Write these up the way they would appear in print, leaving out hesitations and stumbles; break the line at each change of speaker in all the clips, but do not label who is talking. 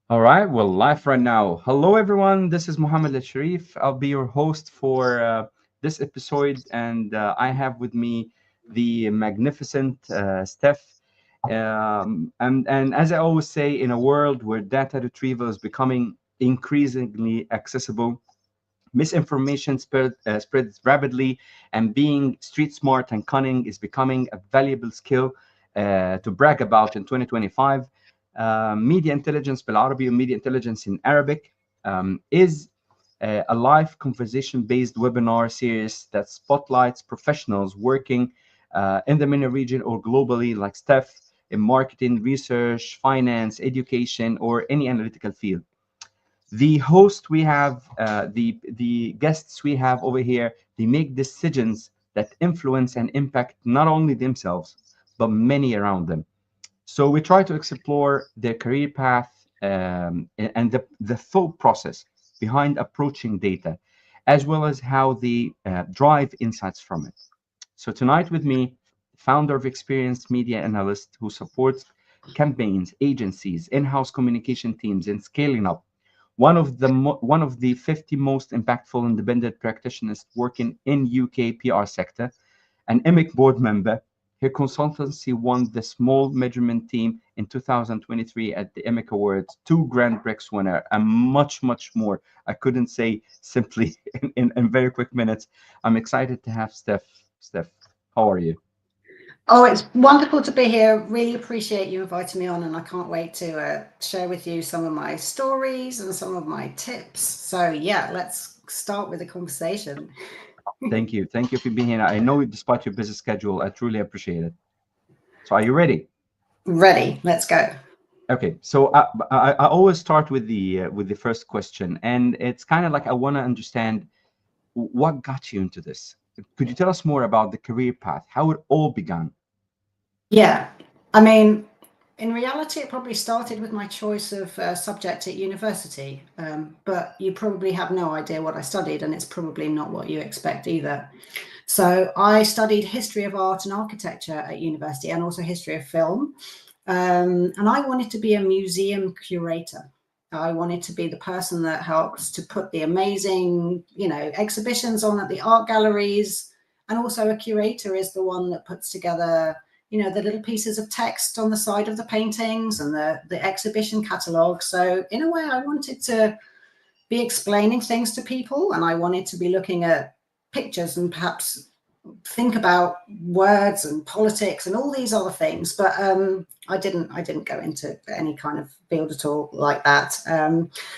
All right, well, live right now. Hello, everyone. This is Mohammed Al Sharif. I'll be your host for this episode, and I have with me the magnificent Steph. And as I always say, in a world where data retrieval is becoming increasingly accessible, misinformation spreads rapidly, and being street smart and cunning is becoming a valuable skill to brag about in 2025. Media intelligence بالعربي, media intelligence in Arabic, is a live conversation based webinar series that spotlights professionals working in the MENA region or globally, like Steph, in marketing, research, finance, education, or any analytical field. The host we have, the guests we have over here, they make decisions that influence and impact not only themselves but many around them. So we try to explore their career path, and the thought process behind approaching data, as well as how they drive insights from it. So tonight with me, founder of Experienced Media Analyst, who supports campaigns, agencies, in-house communication teams in scaling up. One of the 50 most impactful independent practitioners working in UK PR sector, an EMIC board member. Her consultancy won the small measurement team in 2023 at the EMIC Awards, two Grand Prix winner, and much, much more. I couldn't say simply in very quick minutes. I'm excited to have Steph. Steph, how are you?
Oh, it's wonderful to be here. Really appreciate you inviting me on, and I can't wait to share with you some of my stories and some of my tips. So, yeah, let's start with the conversation.
Thank you. Thank you for being here. I know despite your busy schedule, I truly appreciate it. So are you ready?
Ready, let's go.
Okay, so I always start with the first question, and it's kind of like I want to understand what got you into this. Could you tell us more about the career path, how it all began?
Yeah, I mean, in reality, it probably started with my choice of subject at university, but you probably have no idea what I studied, and it's probably not what you expect either. So I studied history of art and architecture at university and also history of film. And I wanted to be a museum curator. I wanted to be the person that helps to put the amazing, exhibitions on at the art galleries. And also a curator is the one that puts together, the little pieces of text on the side of the paintings and the exhibition catalogue. So in a way, I wanted to be explaining things to people, and I wanted to be looking at pictures and perhaps think about words and politics and all these other things, but I didn't go into any kind of field at all like that.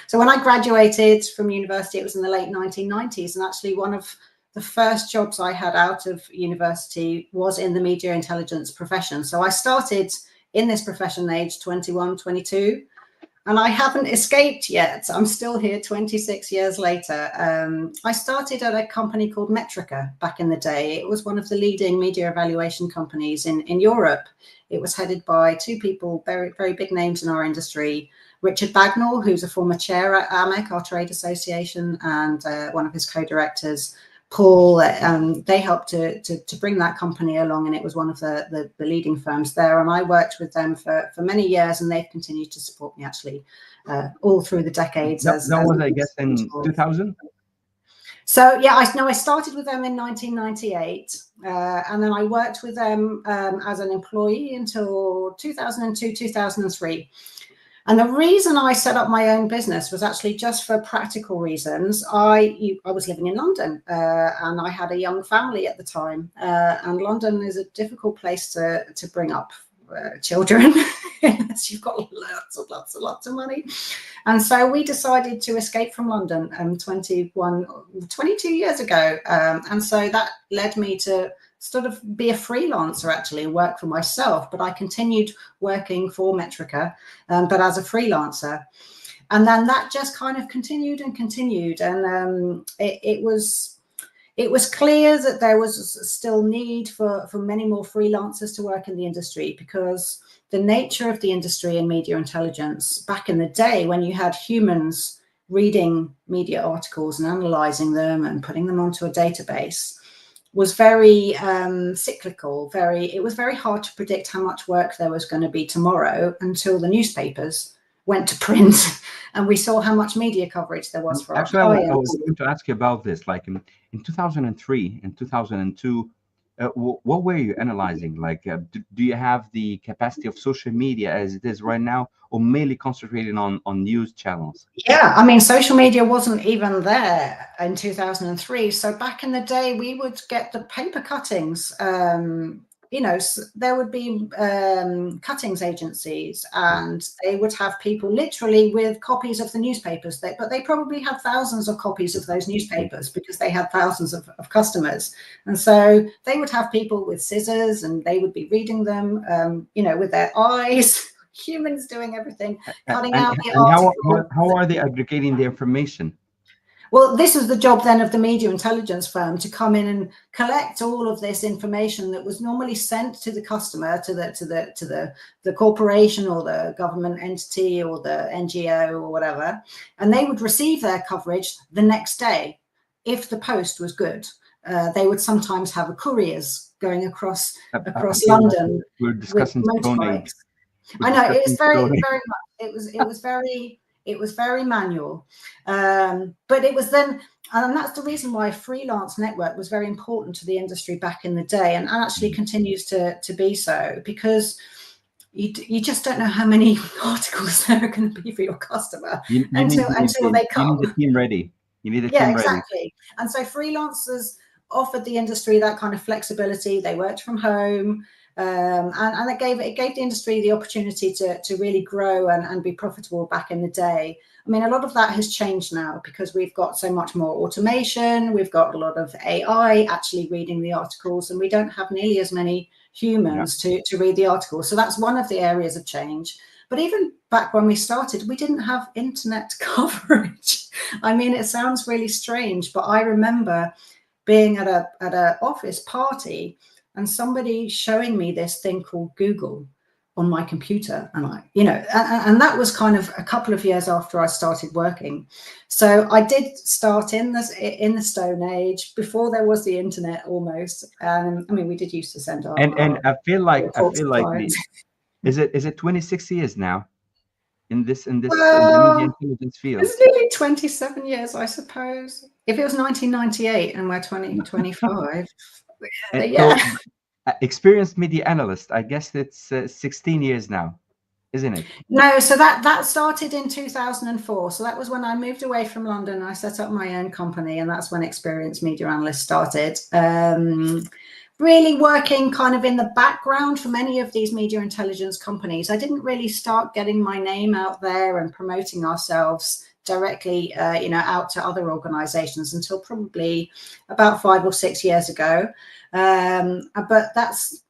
So when I graduated from university, it was in the late 1990s, and actually one of the first jobs I had out of university was in the media intelligence profession. So I started in this profession age 21, 22, and I haven't escaped yet. I'm still here 26 years later. I started at a company called Metrica back in the day. It was one of the leading media evaluation companies in Europe. It was headed by two people, very, very big names in our industry. Richard Bagnall, who's a former chair at AMEC, our trade association, and one of his co-directors, Paul. They helped to bring that company along, and it was one of the leading firms there. And I worked with them for many years, and they've continued to support me actually all through the decades.
That was, I guess, in 2000.
So yeah, I started with them in 1998, and then I worked with them as an employee until 2002, 2003. And the reason I set up my own business was actually just for practical reasons. I was living in London, and I had a young family at the time. And London is a difficult place to bring up children unless you've got lots of money. And so we decided to escape from London 22 years ago. And so that led me to sort of be a freelancer, actually, and work for myself. But I continued working for Metrica, but as a freelancer. And then that just kind of continued and continued. And it was clear that there was still need for many more freelancers to work in the industry, because the nature of the industry in media intelligence back in the day, when you had humans reading media articles and analyzing them and putting them onto a database, was very cyclical. It was very hard to predict how much work there was going to be tomorrow until the newspapers went to print, and we saw how much media coverage there was for our
Actually, I
clients.
was going to ask you about this. Like in 2003 and 2002, what were you analyzing? Like, do you have the capacity of social media as it is right now, or mainly concentrating on news channels?
Yeah, I mean, social media wasn't even there in 2003. So back in the day, we would get the paper cuttings. You know, there would be cuttings agencies, and they would have people literally with copies of the newspapers. But they probably had thousands of copies of those newspapers because they had thousands of customers. And so they would have people with scissors, and they would be reading them, you know, with their eyes. Humans doing everything, cutting out the article.
How are they aggregating the information?
Well, this was the job then of the media intelligence firm, to come in and collect all of this information that was normally sent to the customer, to the corporation or the government entity or the NGO or whatever, and they would receive their coverage the next day if the post was good. They would sometimes have a couriers going across London.
We're discussing
with motorbikes. I know, it was very much. It was very manual, but it was then, and that's the reason why freelance network was very important to the industry back in the day, and actually continues to be so, because you just don't know how many articles there are going to be for your customer until they come.
You need a team ready. You need a team ready.
Exactly. And so freelancers offered the industry that kind of flexibility. They worked from home. And it gave the industry the opportunity to really grow and be profitable back in the day. I mean, a lot of that has changed now because we've got so much more automation. We've got a lot of AI actually reading the articles, and we don't have nearly as many humans to read the articles. So that's one of the areas of change. But even back when we started, we didn't have internet coverage. I mean, it sounds really strange, but I remember being at a office party and somebody showing me this thing called Google on my computer, and and that was kind of a couple of years after I started working. So I did start in the Stone Age, before there was the internet almost. I mean, we did used to send our
and I feel like
clients.
Is it 26 years now in the
Well,
media intelligence field?
it's nearly 27 years, I suppose. If it was 1998 and we're 2025. Yeah.
So, experienced media analyst, I guess it's 16 years now, isn't it?
No, so that started in 2004. So that was when I moved away from London. I set up my own company, and that's when experienced media analyst started. Really working kind of in the background for many of these media intelligence companies. I didn't really start getting my name out there and promoting ourselves directly, out to other organizations until probably about 5 or 6 years ago. But that's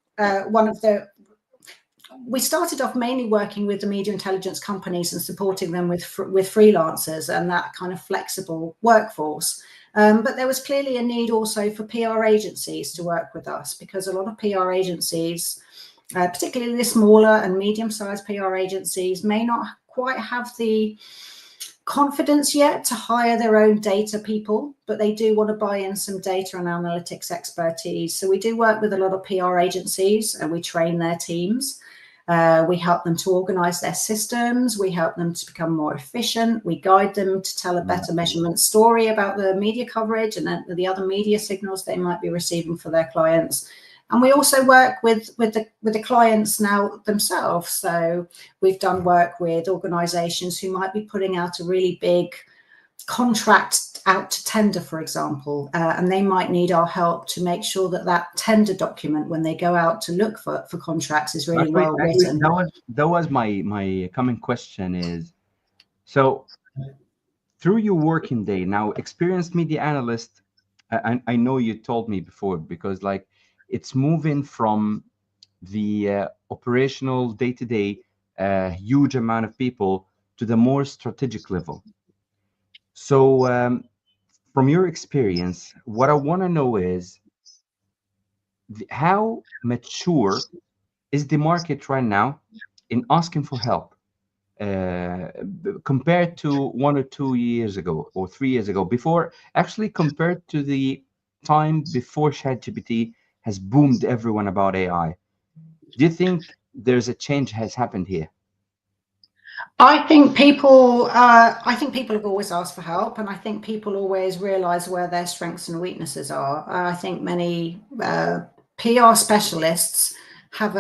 we started off mainly working with the media intelligence companies and supporting them with freelancers and that kind of flexible workforce. But there was clearly a need also for PR agencies to work with us, because a lot of PR agencies, particularly the smaller and medium-sized PR agencies, may not quite have the confidence yet to hire their own data people, but they do want to buy in some data and analytics expertise. So we do work with a lot of PR agencies, and we train their teams. We help them to organize their systems. We help them to become more efficient. We guide them to tell a better measurement story about the media coverage and the other media signals they might be receiving for their clients. And we also work with the clients now themselves. So we've done work with organizations who might be putting out a really big contract out to tender, for example, and they might need our help to make sure that tender document, when they go out to look for contracts, is really well written.
That was my coming question is, so through your working day now, experienced media analyst, I know you told me before, because like it's moving from the operational day-to-day huge amount of people to the more strategic level. So from your experience, what I want to know is how mature is the market right now in asking for help compared to 1 or 2 years ago or 3 years ago, before, actually compared to the time before ChatGPT has boomed everyone about AI? Do you think there's a change has happened here?
I think people have always asked for help, and I think people always realise where their strengths and weaknesses are. I think many PR specialists have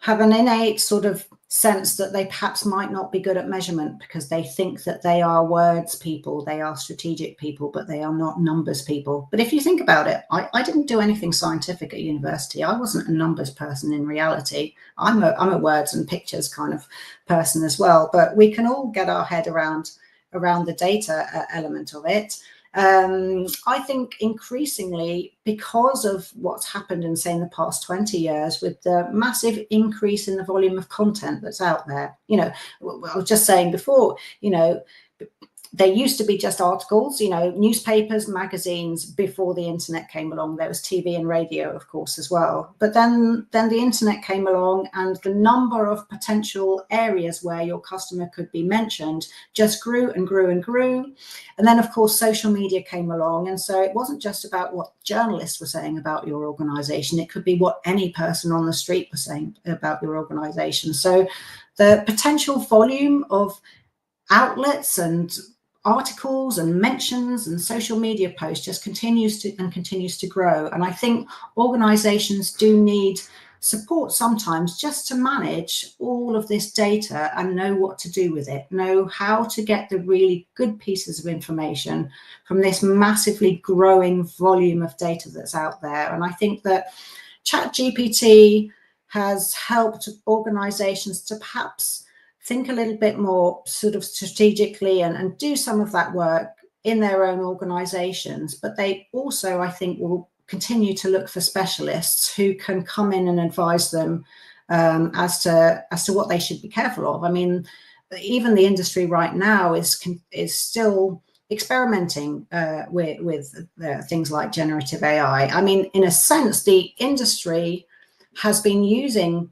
have an innate sort of sense that they perhaps might not be good at measurement because they think that they are words people, they are strategic people, but they are not numbers people. But if you think about it, I didn't do anything scientific at university. I wasn't a numbers person in reality. I'm a words and pictures kind of person as well. But we can all get our head around the data element of it. I think increasingly, because of what's happened in, say, in the past 20 years, with the massive increase in the volume of content that's out there, I was just saying before, there used to be just articles, newspapers, magazines before the internet came along. There was TV and radio, of course, as well. But then the internet came along, and the number of potential areas where your customer could be mentioned just grew and grew and grew. And then, of course, social media came along. And so it wasn't just about what journalists were saying about your organization. It could be what any person on the street was saying about your organization. So the potential volume of outlets and articles and mentions and social media posts just continues to grow. And I think organizations do need support sometimes just to manage all of this data and know what to do with it, know how to get the really good pieces of information from this massively growing volume of data that's out there. And I think that ChatGPT has helped organizations to perhaps think a little bit more sort of strategically and do some of that work in their own organizations. But they also, I think, will continue to look for specialists who can come in and advise them as to what they should be careful of. I mean, even the industry right now is still experimenting with things like generative AI. I mean, in a sense, the industry has been using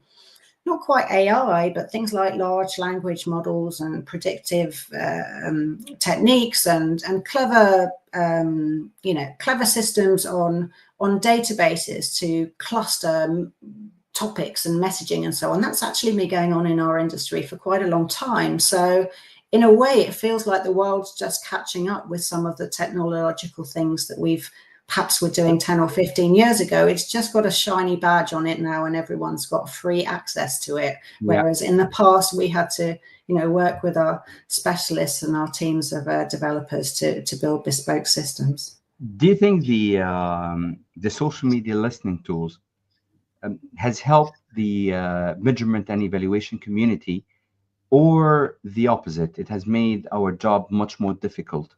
not quite AI, but things like large language models and predictive techniques and clever, clever systems on databases to cluster topics and messaging and so on. That's actually been going on in our industry for quite a long time. So in a way, it feels like the world's just catching up with some of the technological things that we've perhaps were doing 10 or 15 years ago. It's just got a shiny badge on it now, and everyone's got free access to it. Whereas in the past, we had to, work with our specialists and our teams of developers to build bespoke systems.
Do you think the social media listening tools has helped the measurement and evaluation community, or the opposite? It has made our job much more difficult?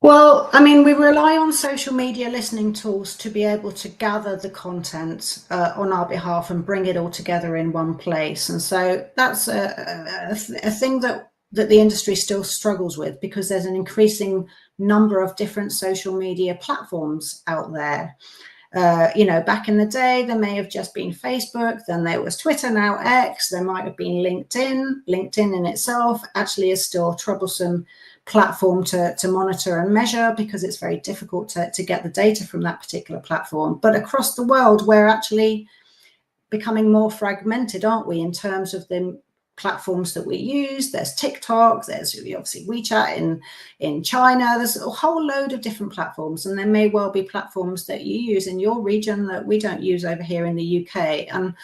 Well, I mean, we rely on social media listening tools to be able to gather the content on our behalf and bring it all together in one place. And so that's a thing that the industry still struggles with, because there's an increasing number of different social media platforms out there. Back in the day, there may have just been Facebook, then there was Twitter, now X, there might have been LinkedIn. LinkedIn in itself actually is still a troublesome platform to monitor and measure, because it's very difficult to get the data from that particular platform. But across the world, we're actually becoming more fragmented, aren't we, in terms of the platforms that we use. There's TikTok, there's obviously WeChat in China. There's a whole load of different platforms, and there may well be platforms that you use in your region that we don't use over here in the UK. And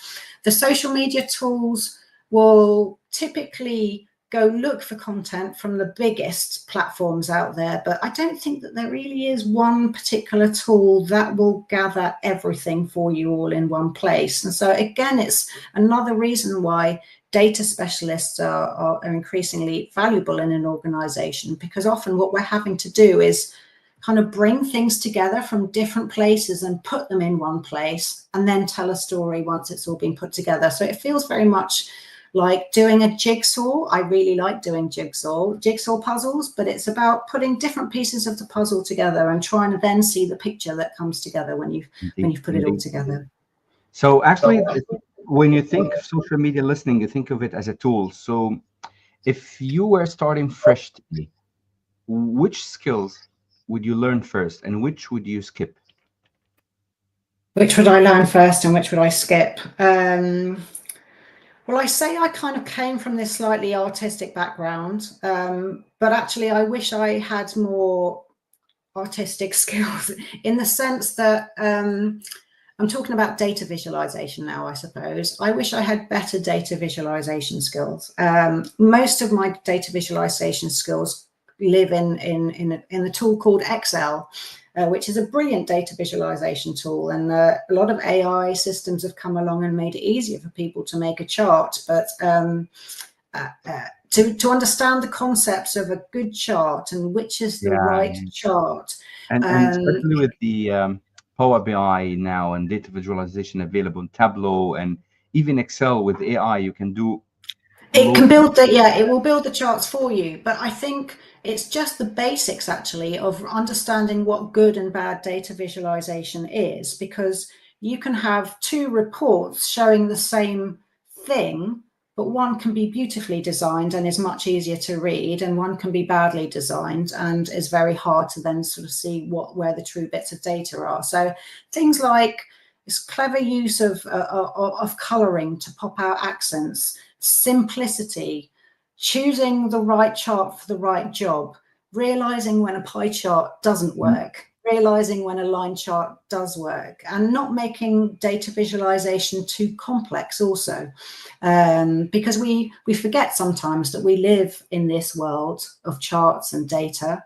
the social media tools will typically go look for content from the biggest platforms out there, but I don't think that there really is one particular tool that will gather everything for you all in one place. And so again, it's another reason why data specialists are increasingly valuable in an organization, because often what we're having to do is kind of bring things together from different places and put them in one place, and then tell a story once it's all been put together. So it feels very much like doing a jigsaw. I really like doing jigsaw puzzles, but it's about putting different pieces of the puzzle together and trying to then see the picture that comes together when you've put it all together.
So actually, when you think of social media listening, you think of it as a tool. So if you were starting fresh today, which skills would you learn first, and which would you skip?
Which would I learn first and which would I skip? Well, I say I kind of came from this slightly artistic background, but actually I wish I had more artistic skills in the sense that I'm talking about data visualization now, I suppose. I wish I had better data visualization skills. Most of my data visualization skills live in a tool called Excel, which is a brilliant data visualization tool. And a lot of AI systems have come along and made it easier for people to make a chart. But to understand the concepts of a good chart and which is the right chart.
And especially with the Power BI now and data visualization available in Tableau and even Excel with AI, you can do.
It can build the, it will build the charts for you. But I think it's just the basics actually of understanding what good and bad data visualization is, because you can have two reports showing the same thing, but one can be beautifully designed and is much easier to read, and one can be badly designed and is very hard to then sort of see where the true bits of data are. So things like this clever use of coloring to pop out accents, simplicity, choosing the right chart for the right job, realizing when a pie chart doesn't work, realizing when a line chart does work, and not making data visualization too complex also, because we forget sometimes that we live in this world of charts and data.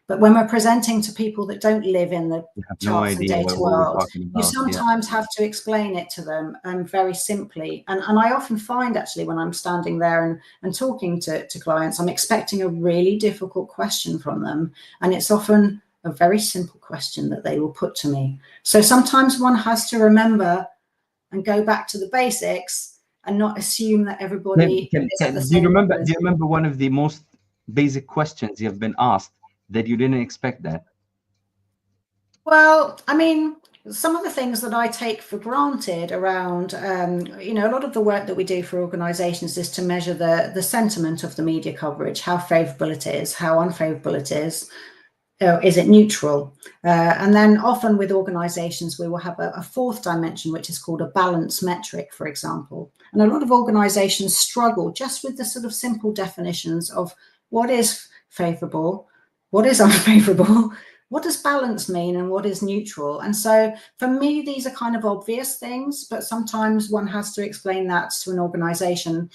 But when we're presenting to people that don't live in the charts and data world, you sometimes have to explain it to them very simply. And I often find actually when I'm standing there and talking to clients, I'm expecting a really difficult question from them. And it's often a very simple question that they will put to me. So sometimes one has to remember and go back to the basics and not assume that everybody is at the same level.
Do you remember one of the most basic questions you've been asked that you didn't expect that?
Well, I mean, some of the things that I take for granted around, a lot of the work that we do for organizations is to measure the sentiment of the media coverage, how favorable it is, how unfavorable it is it neutral? And then often with organizations, we will have a fourth dimension, which is called a balance metric, for example. And a lot of organizations struggle just with the sort of simple definitions of what is favorable, what is unfavorable, what does balance mean, and what is neutral? And so for me, these are kind of obvious things, but sometimes one has to explain that to an organization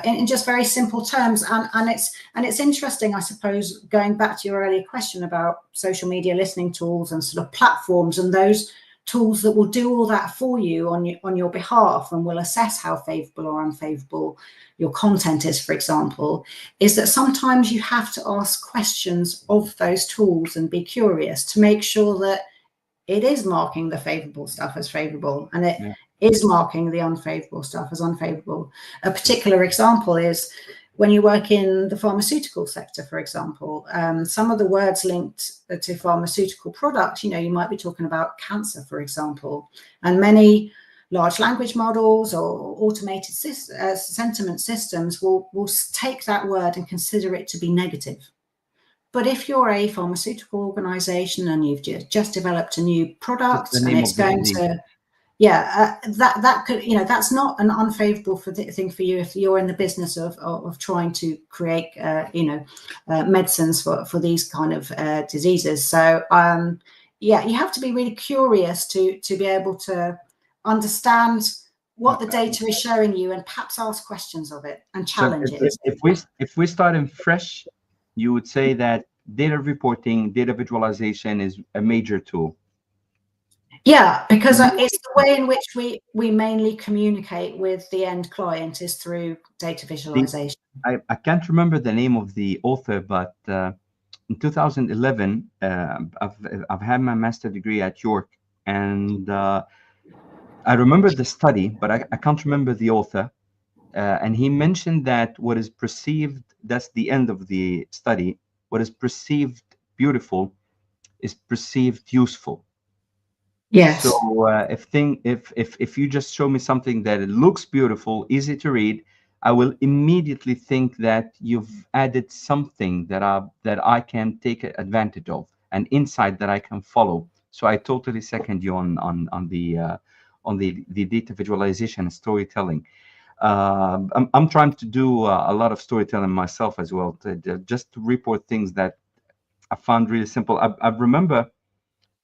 in just very simple terms. And it's interesting, I suppose, going back to your earlier question about social media listening tools and sort of platforms and those tools that will do all that for you on your behalf and will assess how favorable or unfavorable your content is, for example, is that sometimes you have to ask questions of those tools and be curious to make sure that it is marking the favorable stuff as favorable and it is marking the unfavorable stuff as unfavorable. A particular example is when you work in the pharmaceutical sector, for example, some of the words linked to pharmaceutical products, you might be talking about cancer, for example, and many large language models or automated sentiment systems will take that word and consider it to be negative. But if you're a pharmaceutical organization and you've just developed a new product and it's going to, that could, that's not an unfavorable thing for you if you're in the business of trying to create, medicines for these kind of diseases. So, you have to be really curious to be able to understand what the data is showing you and perhaps ask questions of it and challenge it.
If we start in fresh, you would say that data reporting, data visualization is a major tool.
Yeah, because it's the way in which we mainly communicate with the end client is through data visualization.
I can't remember the name of the author, but in 2011, I've had my master's degree at York, and I remember the study, but I can't remember the author. And he mentioned that what is perceived, that's the end of the study, what is perceived beautiful is perceived useful.
Yes.
So if you just show me something that it looks beautiful, easy to read, I will immediately think that you've added something that I can take advantage of, an insight that I can follow. So I totally second you on the data visualization and storytelling. I'm trying to do a lot of storytelling myself as well, just to report things that I found really simple. I remember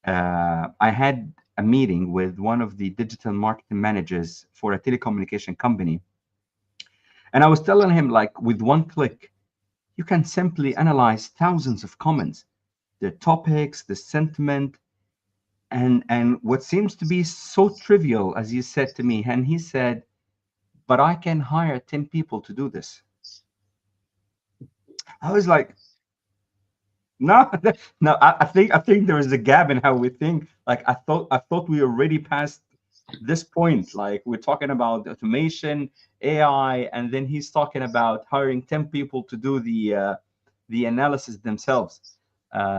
I had a meeting with one of the digital marketing managers for a telecommunication company, and I was telling him, like, with one click, you can simply analyze thousands of comments, the topics, the sentiment, and what seems to be so trivial, as you said to me. And he said, but I can hire 10 people to do this. I was like, no, no. I think there is a gap in how we think. Like, I thought we already passed this point. Like, we're talking about automation, AI, and then he's talking about hiring 10 people to do the analysis themselves.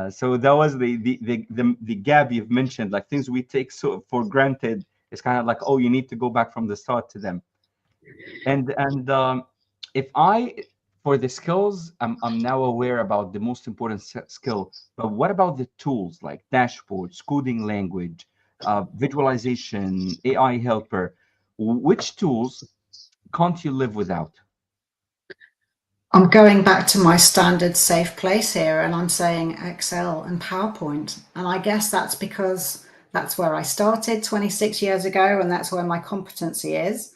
So that was the gap you've mentioned. Like, things we take so for granted. It's kind of like, oh, you need to go back from the start to them. And if I, for the skills, I'm now aware about the most important skill. But what about the tools like dashboards, coding language, visualization, AI helper? Which tools can't you live without?
I'm going back to my standard safe place here, and I'm saying Excel and PowerPoint. And I guess that's because that's where I started 26 years ago, and that's where my competency is.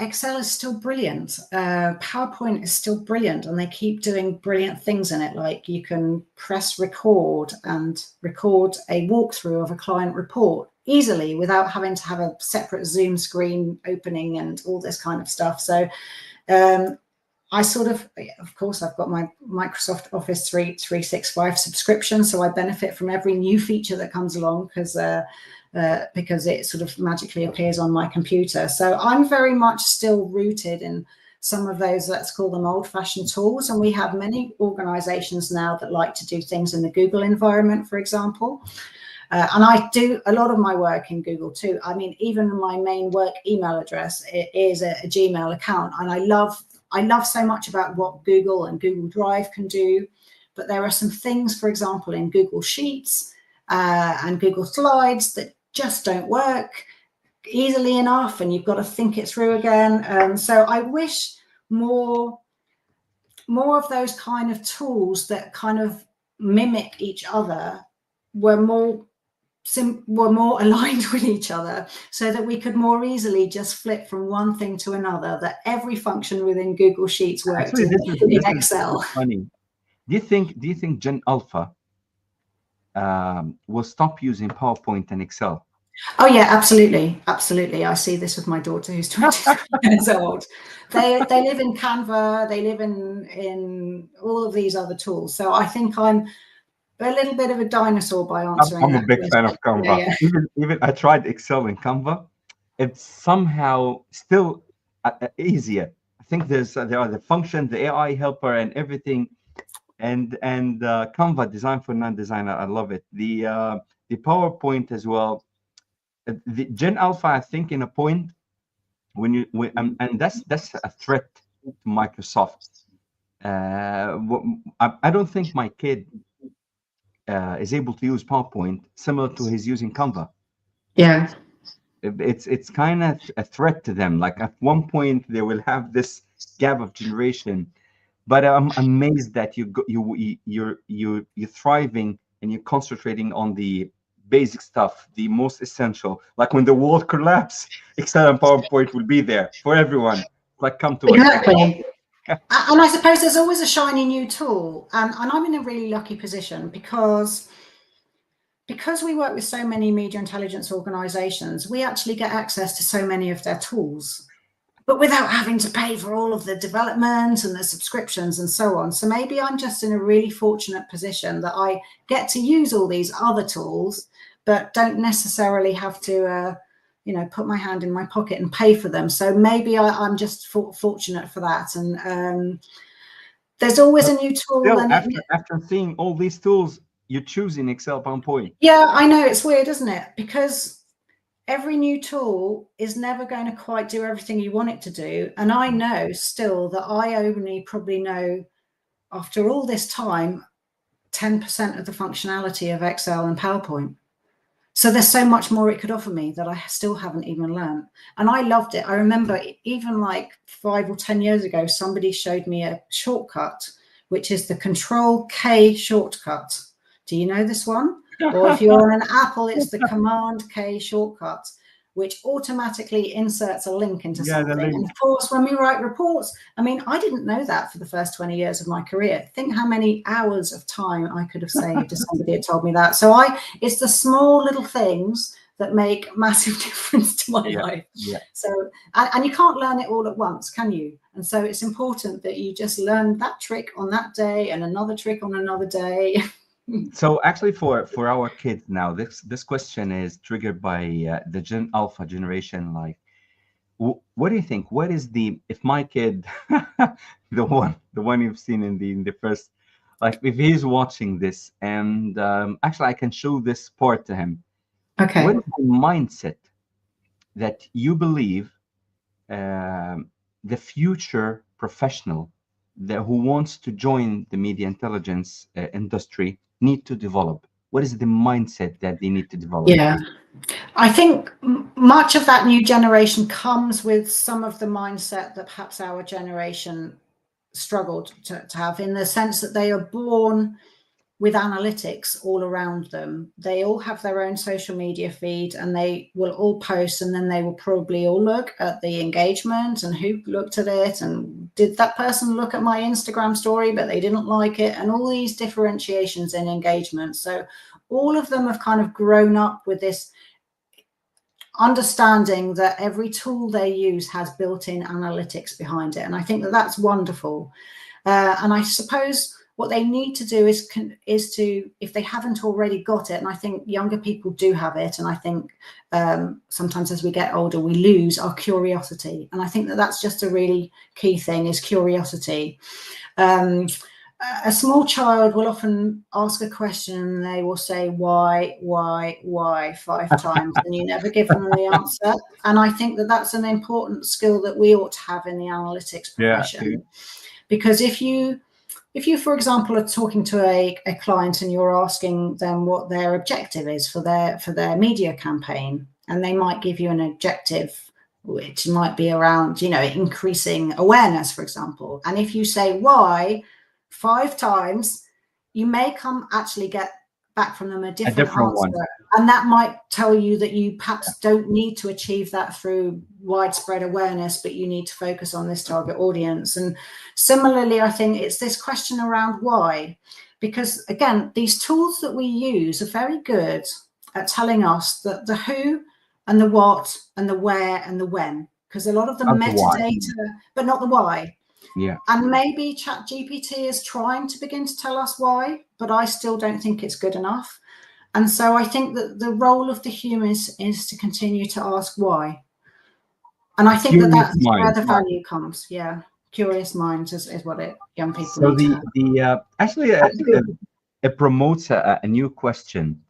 Excel is still brilliant. PowerPoint is still brilliant, and they keep doing brilliant things in it. Like, you can press record and record a walkthrough of a client report easily without having to have a separate Zoom screen opening and all this kind of stuff. So I sort of course, I've got my Microsoft Office 365 subscription, so I benefit from every new feature that comes along because it sort of magically appears on my computer. So I'm very much still rooted in some of those, let's call them old-fashioned tools. And we have many organizations now that like to do things in the Google environment, for example. And I do a lot of my work in Google too. I mean, even my main work email address is a Gmail account. And I love so much about what Google and Google Drive can do. But there are some things, for example, in Google Sheets and Google Slides that just don't work easily enough, and you've got to think it through again. So I wish more of those kind of tools that kind of mimic each other were more aligned with each other, so that we could more easily just flip from one thing to another, that every function within Google Sheets worked
Actually,
in Excel.
this is funny. Do you think Gen Alpha will stop using PowerPoint and Excel?
Oh yeah, absolutely. I see this with my daughter, who's 23 years old. They live in Canva. They live in all of these other tools. So I think I'm a little bit of a dinosaur by answering
I'm
that
a big
question.
fan of Canva.
Yeah.
Even I tried Excel and Canva. It's somehow still easier. I think there are the function, the AI helper, and everything, and Canva design for non-designer. I love it. The PowerPoint as well. The Gen Alpha, I think, in a point and that's a threat to Microsoft. I don't think my kid is able to use PowerPoint similar to his using Canva.
Yeah.
It's kind of a threat to them. Like, at one point they will have this gap of generation. But I'm amazed that you're thriving and you're concentrating on the basic stuff, the most essential. Like, when the world collapse, Excel and PowerPoint will be there for everyone. Like, come to us.
Exactly. And I suppose there's always a shiny new tool, and I'm in a really lucky position because we work with so many media intelligence organizations. We actually get access to so many of their tools, but without having to pay for all of the development and the subscriptions and so on. So maybe I'm just in a really fortunate position that I get to use all these other tools, but don't necessarily have to, put my hand in my pocket and pay for them. So maybe I'm just fortunate for that. And there's always a new tool.
Still,
And
after seeing all these tools, you're choosing Excel, PowerPoint.
yeah, I know, it's weird, isn't it? Because every new tool is never going to quite do everything you want it to do. And I know still that I only probably know, after all this time, 10% of the functionality of Excel and PowerPoint. So there's so much more it could offer me that I still haven't even learned. And I loved it. I remember even like 5 or 10 years ago, somebody showed me a shortcut, which is the Control K shortcut. Do you know this one? Or if you're on an Apple, it's the Command K shortcut, which automatically inserts a link into something. And of course, when we write reports, I mean, I didn't know that for the first 20 years of my career. Think how many hours of time I could have saved if somebody had told me that. So it's the small little things that make massive difference to my life.
Yeah.
So, and you can't learn it all at once, can you? And so it's important that you just learn that trick on that day and another trick on another day.
So actually for our kids now, this question is triggered by the Gen Alpha generation. Like, what do you think? What is if my kid, the one you've seen in the first, like if he's watching this and actually I can show this part to him.
Okay.
What is the mindset that you believe the future professional who wants to join the media intelligence industry need to develop? What is the mindset that they need to develop?
Yeah, I think much of that new generation comes with some of the mindset that perhaps our generation struggled to have, in the sense that they are born with analytics all around them. They all have their own social media feed and they will all post, and then they will probably all look at the engagement and who looked at it, and did that person look at my Instagram story but they didn't like it, and all these differentiations in engagement. So all of them have kind of grown up with this understanding that every tool they use has built-in analytics behind it, and I think that that's wonderful. And I suppose what they need to do is to, if they haven't already got it, and I think younger people do have it, and I think sometimes as we get older we lose our curiosity, and I think that that's just a really key thing, is curiosity. A small child will often ask a question and they will say why 5 times, and you never give them the answer. And I think that that's an important skill that we ought to have in the analytics profession. Because if you, for example, are talking to a client and you're asking them what their objective is for their media campaign, and they might give you an objective which might be around, increasing awareness, for example. And if you say why 5 times, you may actually get back from them a different answer.
One.
And that might tell you that you perhaps don't need to achieve that through widespread awareness, but you need to focus on this target audience. And similarly, I think it's this question around why, because again, these tools that we use are very good at telling us that the who and the what and the where and the when, because a lot of the metadata, but not the why.
Yeah.
And maybe ChatGPT is trying to begin to tell us why, but I still don't think it's good enough. And so I think that the role of the humans is to continue to ask why. And I think that's where the value comes. Yeah. Curious minds is what young people need to have.
Actually, it promotes a new question.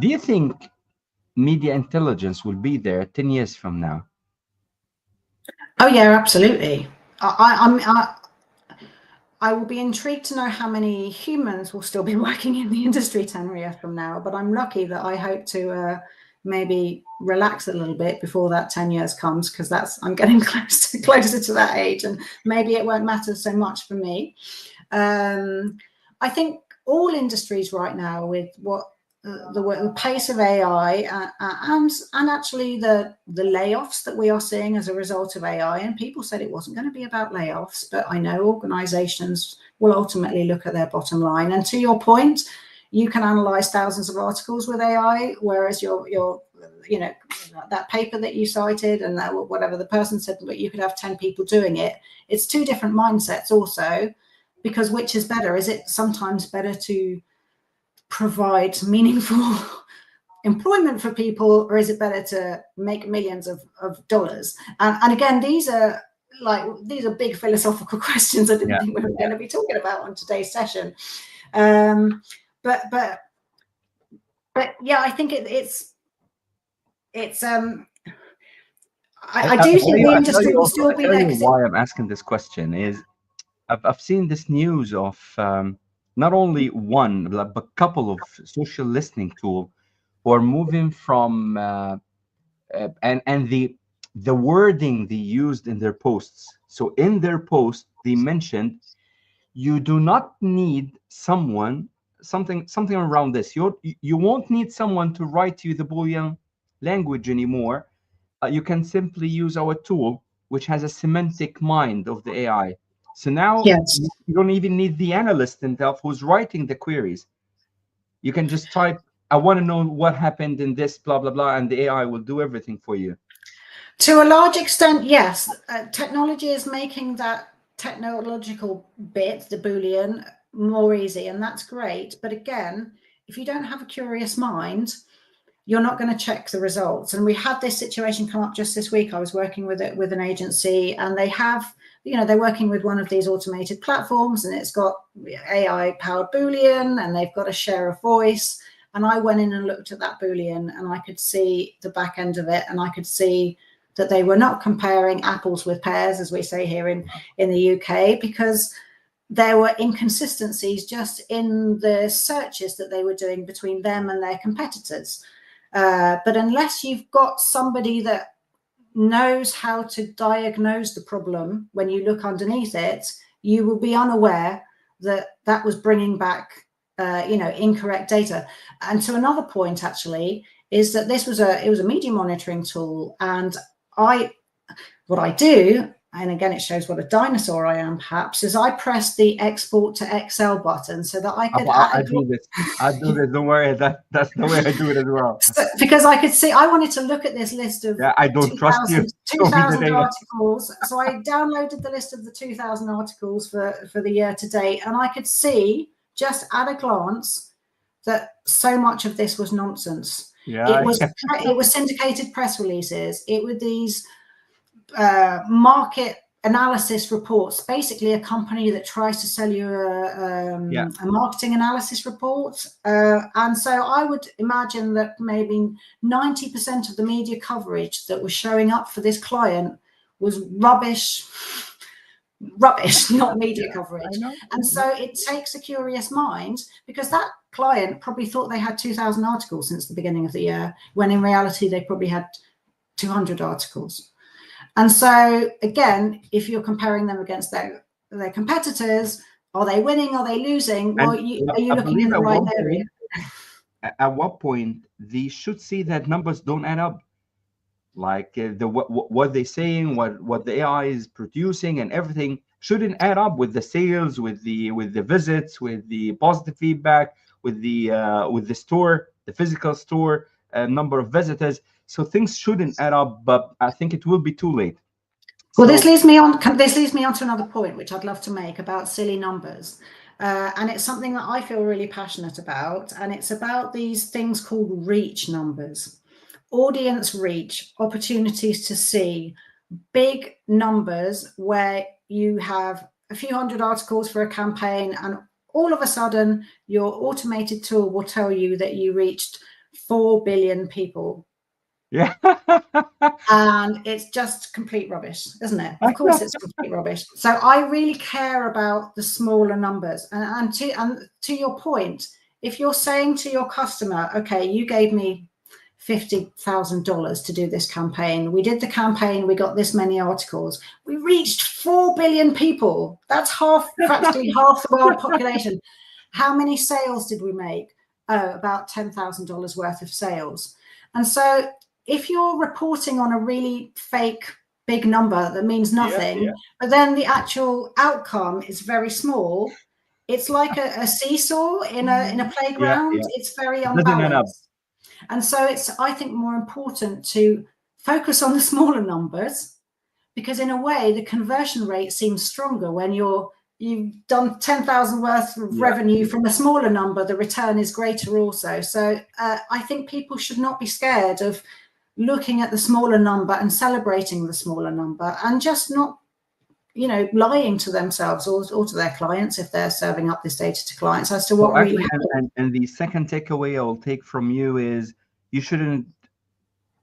Do you think media intelligence will be there 10 years from now?
Oh, yeah, absolutely. I will be intrigued to know how many humans will still be working in the industry 10 years from now, but I'm lucky that I hope to maybe relax a little bit before that 10 years comes, because I'm getting closer to that age, and maybe it won't matter so much for me. I think all industries right now, with what the pace of AI and actually the layoffs that we are seeing as a result of AI, and people said it wasn't going to be about layoffs, but I know organizations will ultimately look at their bottom line. And to your point, you can analyze thousands of articles with AI, whereas your that paper that you cited and whatever the person said, but you could have 10 people doing it. It's two different mindsets also, because which is better? Is it sometimes better to provide meaningful employment for people, or is it better to make millions of dollars? And again, these are big philosophical questions I didn't think we were going to be talking about on today's session. But yeah, I think it's I do think the industry will still be there.
Why I'm asking this question is I've seen this news of not only one but a couple of social listening tools or moving from and the wording they used in their posts. So in their post, they mentioned you do not need someone, something around this. You won't need someone to write you the Boolean language anymore. You can simply use our tool, which has a semantic mind of the AI. So now
Yes.
you don't even need the analyst himself who's writing the queries. You can just type, I want to know what happened in this, blah, blah, blah, and the AI will do everything for you.
To a large extent, yes. Technology is making that technological bit, the Boolean, more easy, and that's great. But again, if you don't have a curious mind, you're not going to check the results. And we had this situation come up just this week. I was working with an agency, and they have, they're working with one of these automated platforms, and it's got AI powered Boolean, and they've got a share of voice. And I went in and looked at that Boolean, and I could see the back end of it, and I could see that they were not comparing apples with pears, as we say here in the UK, because there were inconsistencies just in the searches that they were doing between them and their competitors. But unless you've got somebody that knows how to diagnose the problem when you look underneath it, you will be unaware that that was bringing back, incorrect data. And to another point, actually, is that it was a media monitoring tool, and what I do, and again, it shows what a dinosaur I am, perhaps, is I press the export to Excel button so that I could
I do this. I do this. Don't worry. That's the way I do it as well.
So, because I could see, I wanted to look at this list of
I don't trust you.
2,000 articles. So I downloaded the list of the 2,000 articles for the year to date, and I could see just at a glance that so much of this was nonsense.
Yeah,
it was syndicated press releases. It were these market analysis reports, basically a company that tries to sell you a marketing analysis report. And so I would imagine that maybe 90% of the media coverage that was showing up for this client was rubbish, not media coverage. And so it takes a curious mind, because that client probably thought they had 2,000 articles since the beginning of the year, when in reality they probably had 200 articles. And so again, if you're comparing them against their competitors, are they winning? Are they losing? Well, are you looking in the right area?
At what point they should see that numbers don't add up, like what they're saying, what the AI is producing, and everything shouldn't add up with the sales, with the visits, with the positive feedback, with the store, the physical store, number of visitors. So things shouldn't add up, but I think it will be too late.
Well, this leads me on to another point, which I'd love to make about silly numbers. And it's something that I feel really passionate about. And it's about these things called reach numbers, audience reach, opportunities to see, big numbers where you have a few hundred articles for a campaign, and all of a sudden your automated tool will tell you that you reached 4 billion people.
Yeah.
And it's just complete rubbish, isn't it? Of course it's complete rubbish. So I really care about the smaller numbers. And to your point, if you're saying to your customer, okay, you gave me $50,000 to do this campaign. We did the campaign. We got this many articles. We reached 4 billion people. That's practically half the world population. How many sales did we make? Oh, about $10,000 worth of sales. And so if you're reporting on a really fake big number that means nothing, but then the actual outcome is very small, it's like a seesaw in a playground. It's very unbalanced. And so it's, I think, more important to focus on the smaller numbers, because in a way the conversion rate seems stronger when you've done 10,000 worth of revenue from a smaller number. The return is greater also. So I think people should not be scared of looking at the smaller number and celebrating the smaller number, and just not, lying to themselves or to their clients if they're serving up this data to clients as to what really happened.
And the second takeaway I will take from you is you shouldn't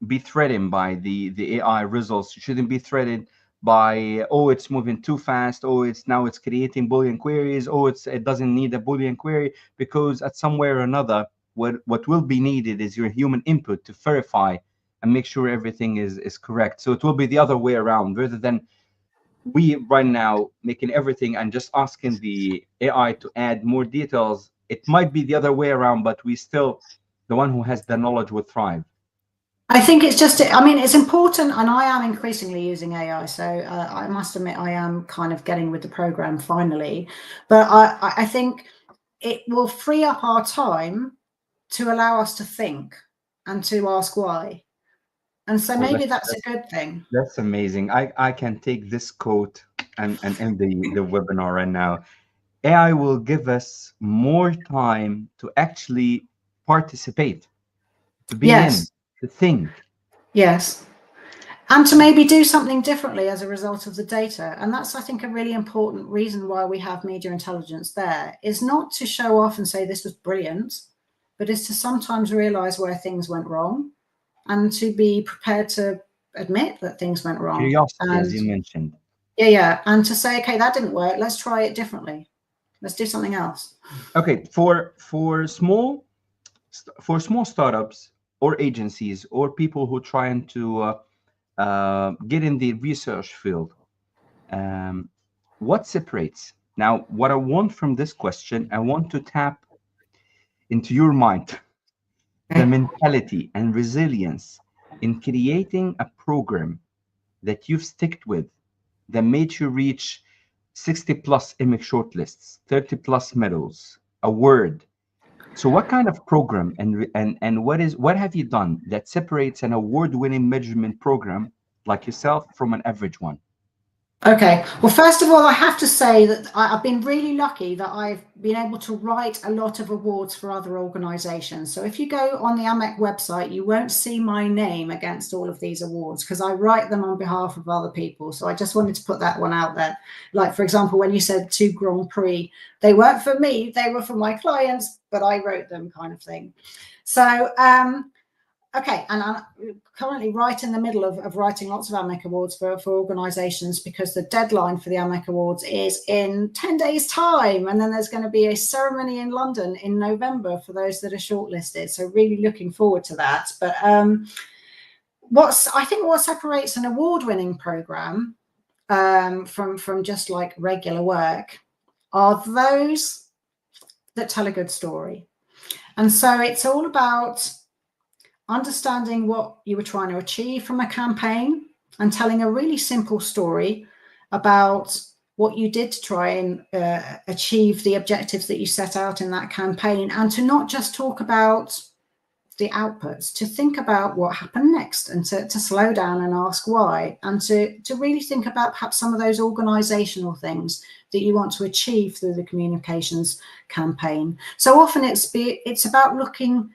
be threatened by the AI results. You shouldn't be threatened by, oh, it's moving too fast, oh, it's creating Boolean queries, oh, it doesn't need a Boolean query, because at somewhere or another what will be needed is your human input to verify and make sure everything is correct. So it will be the other way around, rather than we right now making everything and just asking the AI to add more details. It might be the other way around, but we still, the one who has the knowledge will thrive.
I think it's just, I mean, it's important, and I am increasingly using AI. So I must admit, I am kind of getting with the program finally. But I think it will free up our time to allow us to think and to ask why. And so maybe that's a good thing.
That's amazing. I can take this quote and end the webinar right now. AI will give us more time to actually participate, to be in, to think.
Yes. And to maybe do something differently as a result of the data. And that's, I think, a really important reason why we have media intelligence there, is not to show off and say this was brilliant, but is to sometimes realize where things went wrong and to be prepared to admit that things went wrong.
Curiosity, as you mentioned.
Yeah. And to say, okay, that didn't work. Let's try it differently. Let's do something else.
Okay, for small startups or agencies or people who are trying to get in the research field, what separates? Now, what I want from this question, I want to tap into your mind, the mentality and resilience in creating a program that you've sticked with, that made you reach 60+ image shortlists, 30+ medals, award. So what kind of program and what have you done that separates an award-winning measurement program like yourself from an average one?
Okay, well, first of all, I have to say that I've been really lucky that I've been able to write a lot of awards for other organizations. So if you go on the AMEC website, you won't see my name against all of these awards because I write them on behalf of other people. So I just wanted to put that one out there. Like, for example, when you said 2 Grand Prix, they weren't for me, they were for my clients, but I wrote them, kind of thing. So, okay, and I'm currently right in the middle of writing lots of AMEC awards for organizations, because the deadline for the AMEC awards is in 10 days' time. And then there's going to be a ceremony in London in November for those that are shortlisted. So really looking forward to that. But I think what separates an award-winning program from just like regular work are those that tell a good story. And so it's all about understanding what you were trying to achieve from a campaign and telling a really simple story about what you did to try and achieve the objectives that you set out in that campaign, and to not just talk about the outputs, to think about what happened next, and to slow down and ask why, and to really think about perhaps some of those organizational things that you want to achieve through the communications campaign. So often it's about looking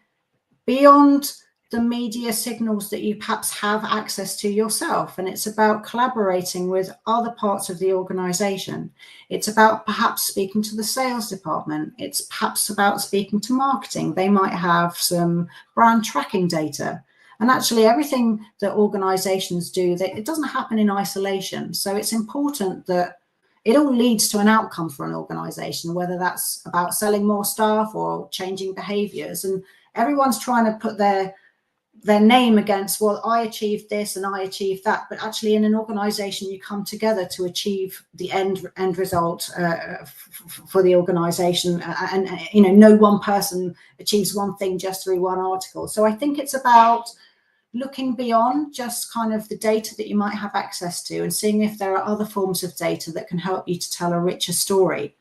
beyond the media signals that you perhaps have access to yourself. And it's about collaborating with other parts of the organization. It's about perhaps speaking to the sales department. It's perhaps about speaking to marketing. They might have some brand tracking data. And actually everything that organizations do, it doesn't happen in isolation. So it's important that it all leads to an outcome for an organization, whether that's about selling more staff or changing behaviors. And everyone's trying to put their name against, well, I achieved this and I achieved that. But actually in an organization, you come together to achieve the end result for the organization. And no one person achieves one thing just through one article. So I think it's about looking beyond just kind of the data that you might have access to, and seeing if there are other forms of data that can help you to tell a richer story,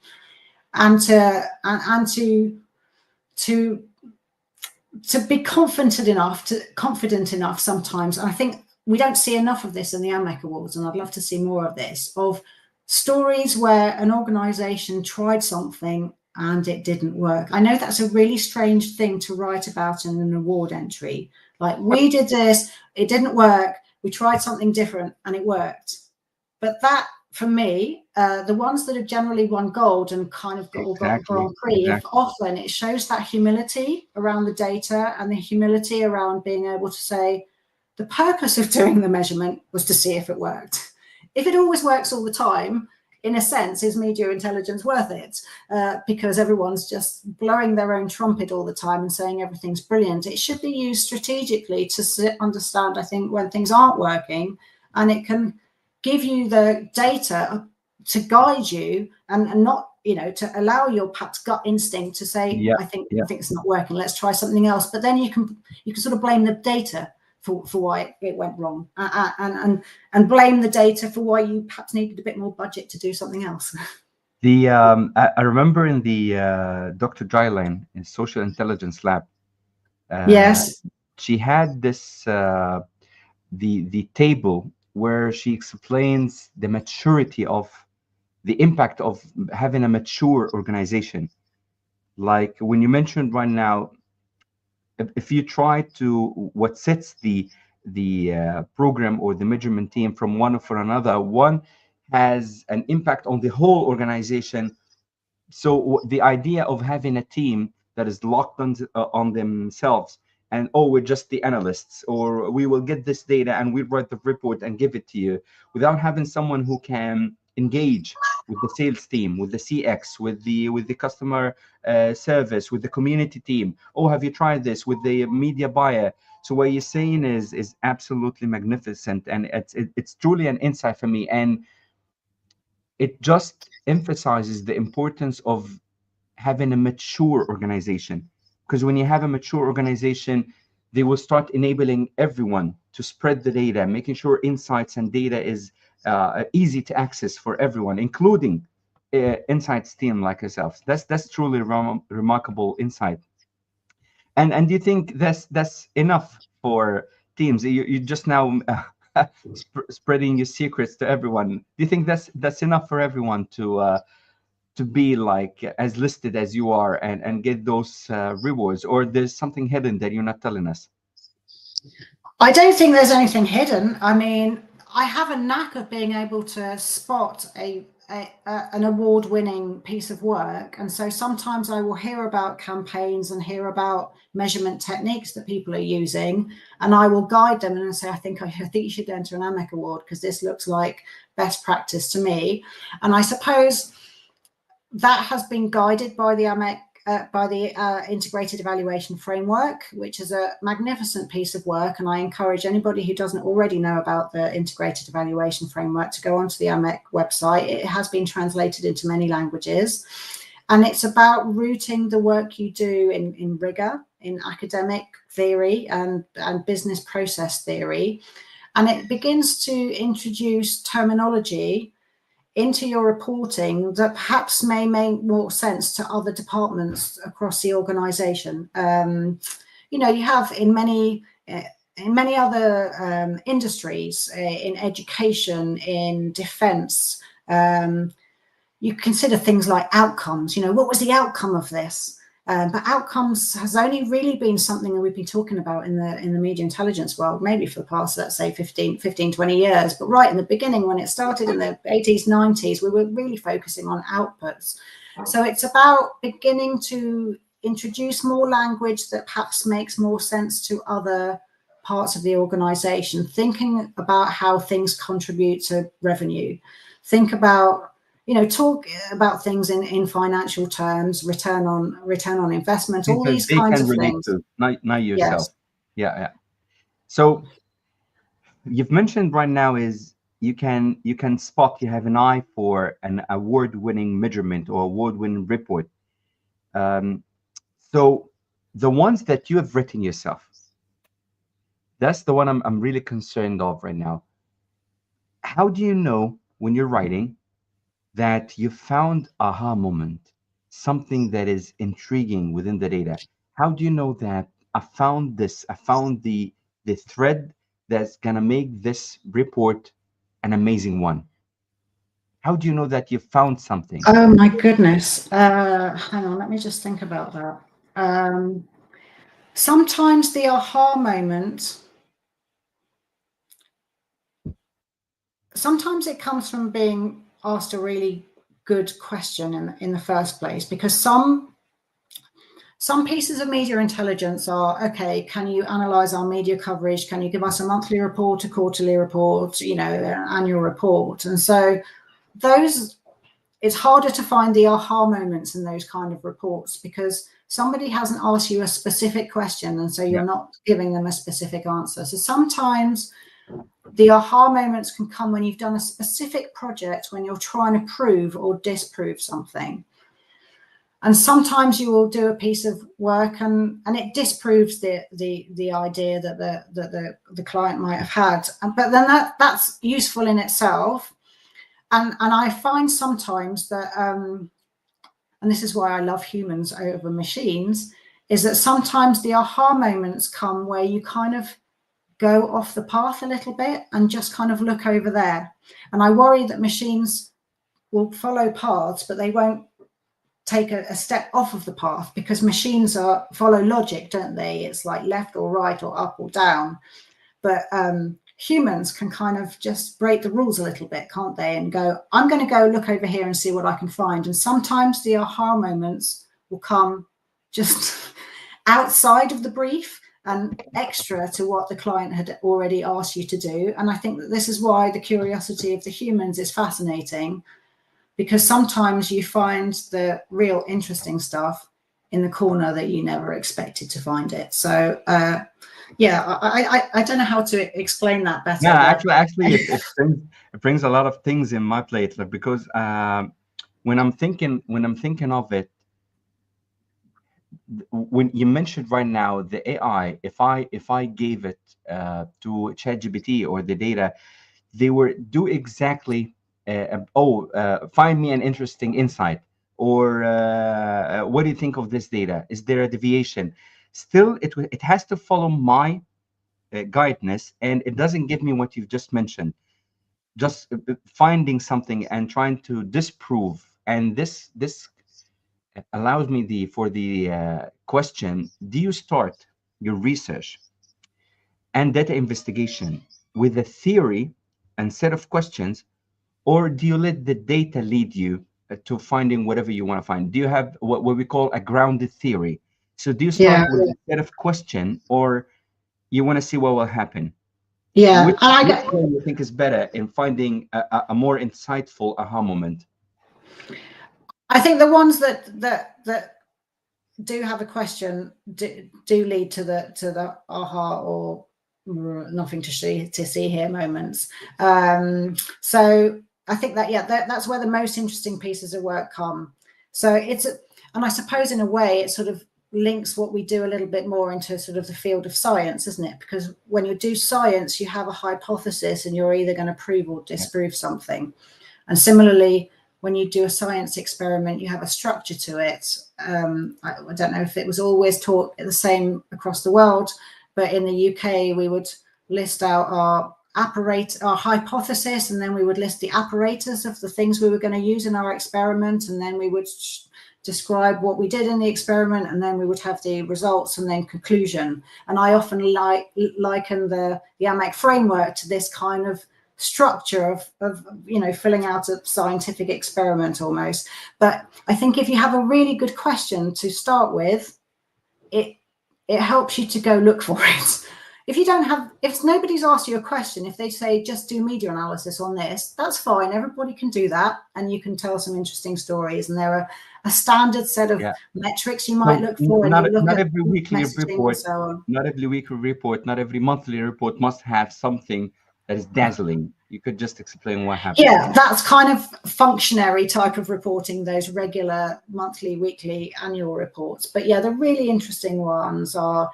and to be confident enough sometimes. And I think we don't see enough of this in the AMEC Awards, and I'd love to see more of this, of stories where an organization tried something and it didn't work. I know that's a really strange thing to write about in an award entry. Like, we did this, it didn't work, we tried something different and it worked. But that, for me, the ones that have generally won gold and kind of got Grand Prix, often it shows that humility around the data and the humility around being able to say, the purpose of doing the measurement was to see if it worked. If it always works all the time, in a sense, is media intelligence worth it? Because everyone's just blowing their own trumpet all the time and saying everything's brilliant. It should be used strategically to understand, I think, when things aren't working, and it can give you the data to guide you and not, to allow your perhaps gut instinct to say, I think it's not working, let's try something else. But then you can sort of blame the data for why it went wrong, and blame the data for why you perhaps needed a bit more budget to do something else.
I remember in the Dr. Dryline in Social Intelligence Lab,
yes,
she had this the table where she explains the maturity of the impact of having a mature organization. Like when you mentioned right now, if you try to what sets the program or the measurement team from one for another, one has an impact on the whole organization. So the idea of having a team that is locked on themselves, and we're just the analysts, or we will get this data and we write the report and give it to you, without having someone who can engage with the sales team, with the CX, with the customer service, with the community team. Have you tried this with the media buyer? So what you're saying is absolutely magnificent, and it's truly an insight for me, and it just emphasizes the importance of having a mature organization. Because when you have a mature organization, they will start enabling everyone to spread the data, making sure insights and data is easy to access for everyone, including insights team like yourself. That's truly remarkable insight. And do you think that's enough for teams? You just now spreading your secrets to everyone. Do you think that's enough for everyone to be like as listed as you are and get those rewards, or there's something hidden that you're not telling us?
I don't think there's anything hidden. I mean, I have a knack of being able to spot an award-winning piece of work, and so sometimes I will hear about campaigns and hear about measurement techniques that people are using, and I will guide them and say, I think you should enter an AMEC award because this looks like best practice to me. And I suppose that has been guided by the AMEC, by the Integrated Evaluation Framework, which is a magnificent piece of work. And I encourage anybody who doesn't already know about the Integrated Evaluation Framework to go onto the AMEC website. It has been translated into many languages. And it's about rooting the work you do in rigor, in academic theory and business process theory. And it begins to introduce terminology into your reporting that perhaps may make more sense to other departments across the organization. You have in many other industries, in education, in defense, you consider things like outcomes. What was the outcome of this? But outcomes has only really been something that we've been talking about in the media intelligence world, maybe for the past, let's say, 15, 20 years. But right in the beginning, when it started in the 80s, 90s, we were really focusing on outputs. So it's about beginning to introduce more language that perhaps makes more sense to other parts of the organization, thinking about how things contribute to revenue. Think about talk about things in financial terms, return on investment, all these kinds of things.
Not yourself. Yes. Yeah. So you've mentioned right now is you can spot, you have an eye for an award-winning measurement or award-winning report. So the ones that you have written yourself, that's the one I'm really concerned of right now. How do you know when you're writing that you found aha moment, something that is intriguing within the data? How do you know that I found the thread that's gonna make this report an amazing one? How do you know that you found something?
Oh my goodness. Hang on, let me just think about that. Sometimes the aha moment, sometimes it comes from being asked a really good question in the first place, because some pieces of media intelligence are, okay, can you analyze our media coverage? Can you give us a monthly report, a quarterly report, an annual report? And so those it's harder to find the aha moments in those kind of reports because somebody hasn't asked you a specific question, and so you're not giving them a specific answer. So sometimes the aha moments can come when you've done a specific project, when you're trying to prove or disprove something. And sometimes you will do a piece of work and it disproves the idea that the client might have had. But then that's useful in itself. And I find sometimes that, and this is why I love humans over machines, is that sometimes the aha moments come where you kind of go off the path a little bit and just kind of look over there. And I worry that machines will follow paths, but they won't take a step off of the path, because machines follow logic, don't they? It's like left or right or up or down. But humans can kind of just break the rules a little bit, can't they? And go, I'm going to go look over here and see what I can find. And sometimes the aha moments will come just outside of the brief and extra to what the client had already asked you to do. And I think that this is why the curiosity of the humans is fascinating, because sometimes you find the real interesting stuff in the corner that you never expected to find it. So yeah, I don't know how to explain that better.
Yeah, actually, it brings a lot of things in my plate, like, because when I'm thinking of it, when you mentioned right now the AI, if I gave it to ChatGPT or the data, they were do exactly find me an interesting insight, or what do you think of this data? Is there a deviation? Still, it has to follow my guidance, and it doesn't give me what you've just mentioned. Just finding something and trying to disprove, and this allows me for the question: do you start your research and data investigation with a theory and set of questions, or do you let the data lead you to finding whatever you want to find? Do you have what we call a grounded theory? So do you start with a set of question, or you want to see what will happen?
Yeah,
Which way you think is better in finding a more insightful aha moment?
I think the ones that do have a question do lead to the aha or nothing to see here moments. So I think that that's where the most interesting pieces of work come. So and I suppose in a way it sort of links what we do a little bit more into sort of the field of science, isn't it? Because when you do science, you have a hypothesis and you're either going to prove or disprove something. And similarly, when you do a science experiment, you have a structure to it. I don't know if it was always taught the same across the world, but in the UK, we would list out our hypothesis, and then we would list the apparatus of the things we were going to use in our experiment, and then we would describe what we did in the experiment, and then we would have the results and then conclusion. And I often liken the AMEC framework to this kind of structure of filling out a scientific experiment almost. But I think if you have a really good question to start with, it helps you to go look for it. If nobody's asked you a question, if they say just do media analysis on this, that's fine. Everybody can do that, and you can tell some interesting stories. And there are a standard set of metrics you might look for.
Not every weekly report, not every weekly report, not every monthly report must have something that is dazzling. You could just explain what happened.
Yeah, that's kind of functionary type of reporting, those regular monthly, weekly, annual reports. But yeah, the really interesting ones are,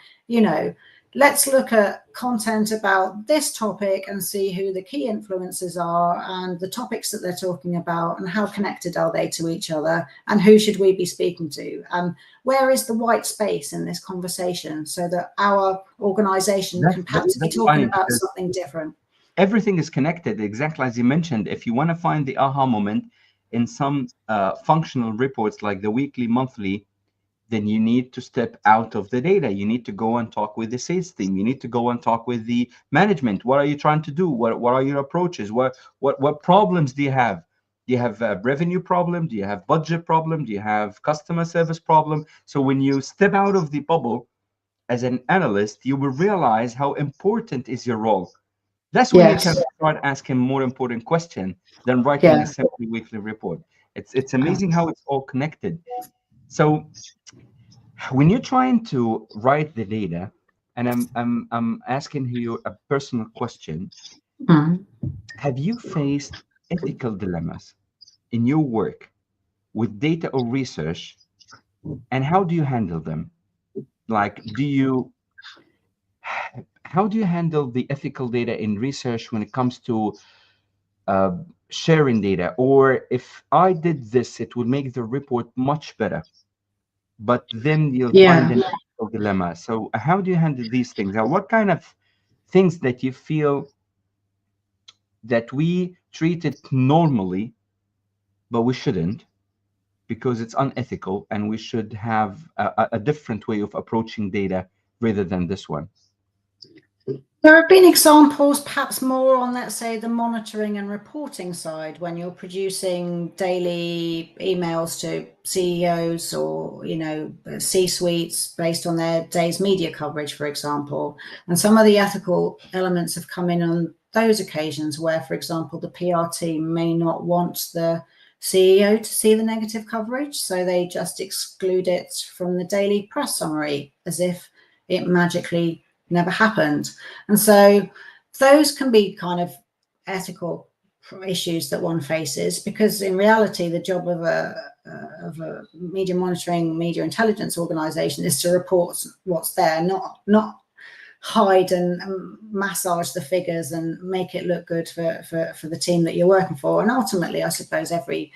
let's look at content about this topic and see who the key influencers are and the topics that they're talking about and how connected are they to each other and who should we be speaking to and where is the white space in this conversation so that our organization can perhaps be talking about something different.
Everything is connected, exactly as you mentioned. If you want to find the aha moment in some functional reports like the weekly, monthly, then you need to step out of the data. You need to go and talk with the sales team. You need to go and talk with the management. What are you trying to do? What are your approaches? What problems do you have? Do you have a revenue problem? Do you have budget problem? Do you have customer service problem? So when you step out of the bubble as an analyst, you will realize how important is your role. That's when you can start asking more important questions than writing a simple weekly report. It's amazing how it's all connected. So when you're trying to write the data, and I'm asking you a personal question, have you faced ethical dilemmas in your work with data or research, and how do you handle them? Like, how do you handle the ethical data in research when it comes to sharing data? Or if I did this, it would make the report much better, but then you'll find an ethical dilemma. So how do you handle these things? And what kind of things that you feel that we treat it normally, but we shouldn't, because it's unethical, and we should have a different way of approaching data rather than this one?
There have been examples, perhaps more on, let's say, the monitoring and reporting side, when you're producing daily emails to CEOs or, C-suites based on their day's media coverage, for example. And some of the ethical elements have come in on those occasions where, for example, the PR team may not want the CEO to see the negative coverage, so they just exclude it from the daily press summary as if it magically never happened. And so those can be kind of ethical issues that one faces, because in reality the job of a media monitoring, media intelligence organization is to report what's there, not hide and massage the figures and make it look good for the team that you're working for. And ultimately, I suppose every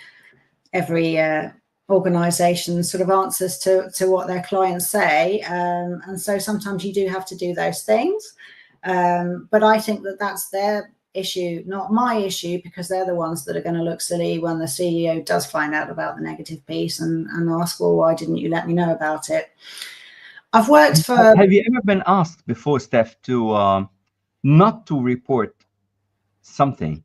organization sort of answers to what their clients say, and so sometimes you do have to do those things, but I think that's their issue, not my issue, because they're the ones that are going to look silly when the CEO does find out about the negative piece and ask, well, why didn't you let me know about it? I've worked for...
Have you ever been asked before, Steph, to not to report something?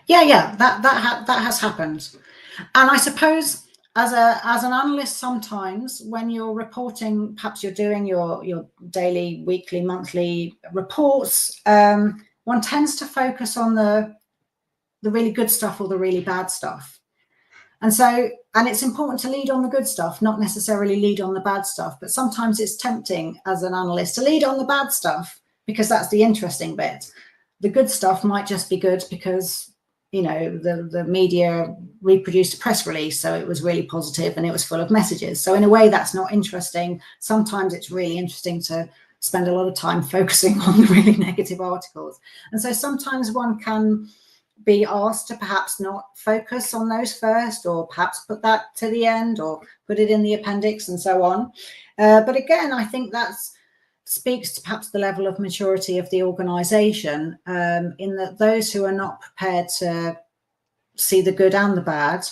Yeah, that has happened. And I suppose as an analyst, sometimes when you're reporting, perhaps you're doing your daily, weekly, monthly reports, one tends to focus on the really good stuff or the really bad stuff. And it's important to lead on the good stuff, not necessarily lead on the bad stuff. But sometimes it's tempting as an analyst to lead on the bad stuff because that's the interesting bit. The good stuff might just be good because the media reproduced a press release, so it was really positive and it was full of messages. So in a way, that's not interesting. Sometimes it's really interesting to spend a lot of time focusing on the really negative articles. And so sometimes one can be asked to perhaps not focus on those first, or perhaps put that to the end, or put it in the appendix and so on. But again, I think that's speaks to perhaps the level of maturity of the organization, in that those who are not prepared to see the good and the bad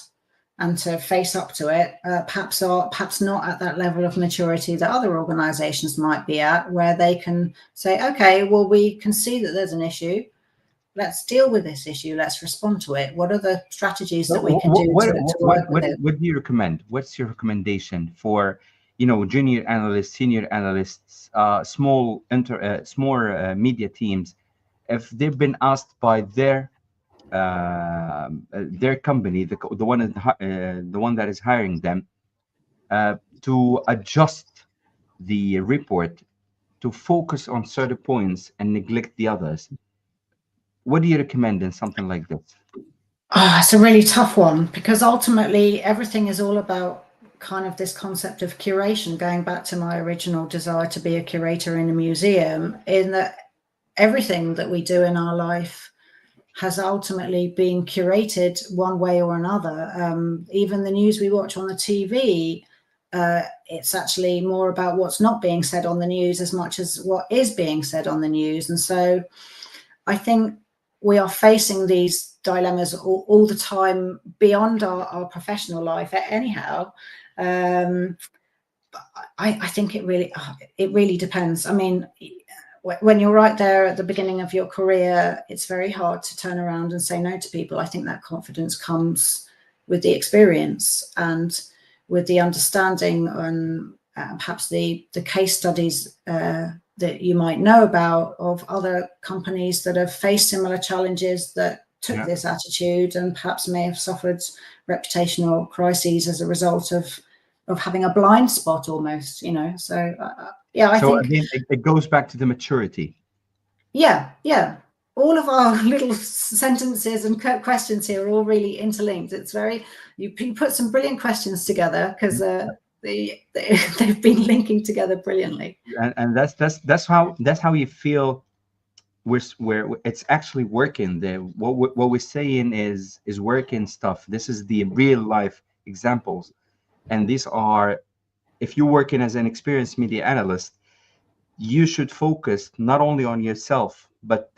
and to face up to it, perhaps not at that level of maturity that other organizations might be at, where they can say, okay, well, we can see that there's an issue. Let's deal with this issue. Let's respond to it. What are the strategies that we can do to work with it?
What do you recommend? What's your recommendation for junior analysts, senior analysts, small media teams, if they've been asked by their company, the one that is hiring them, to adjust the report to focus on certain points and neglect the others? What do you recommend in something like this?
It's a really tough one, because ultimately everything is all about kind of this concept of curation, going back to my original desire to be a curator in a museum, in that everything that we do in our life has ultimately been curated one way or another. Even the news we watch on the TV, it's actually more about what's not being said on the news as much as what is being said on the news. And so I think we are facing these dilemmas all the time beyond our professional life anyhow. I think it really depends. I mean, when you're right there at the beginning of your career, it's very hard to turn around and say no to people. I think that confidence comes with the experience and with the understanding and perhaps the case studies that you might know about of other companies that have faced similar challenges that took this attitude and perhaps may have suffered reputational crises as a result of having a blind spot almost, you know. So yeah, I think
again, it goes back to the maturity.
Yeah. All of our little sentences and questions here are all really interlinked. It's very, you put some brilliant questions together because they've been linking together brilliantly.
And that's how you feel where it's actually working. What we're saying is working stuff. This is the real life examples, and these are, if you're working as an experienced media analyst, you should focus not only on yourself, but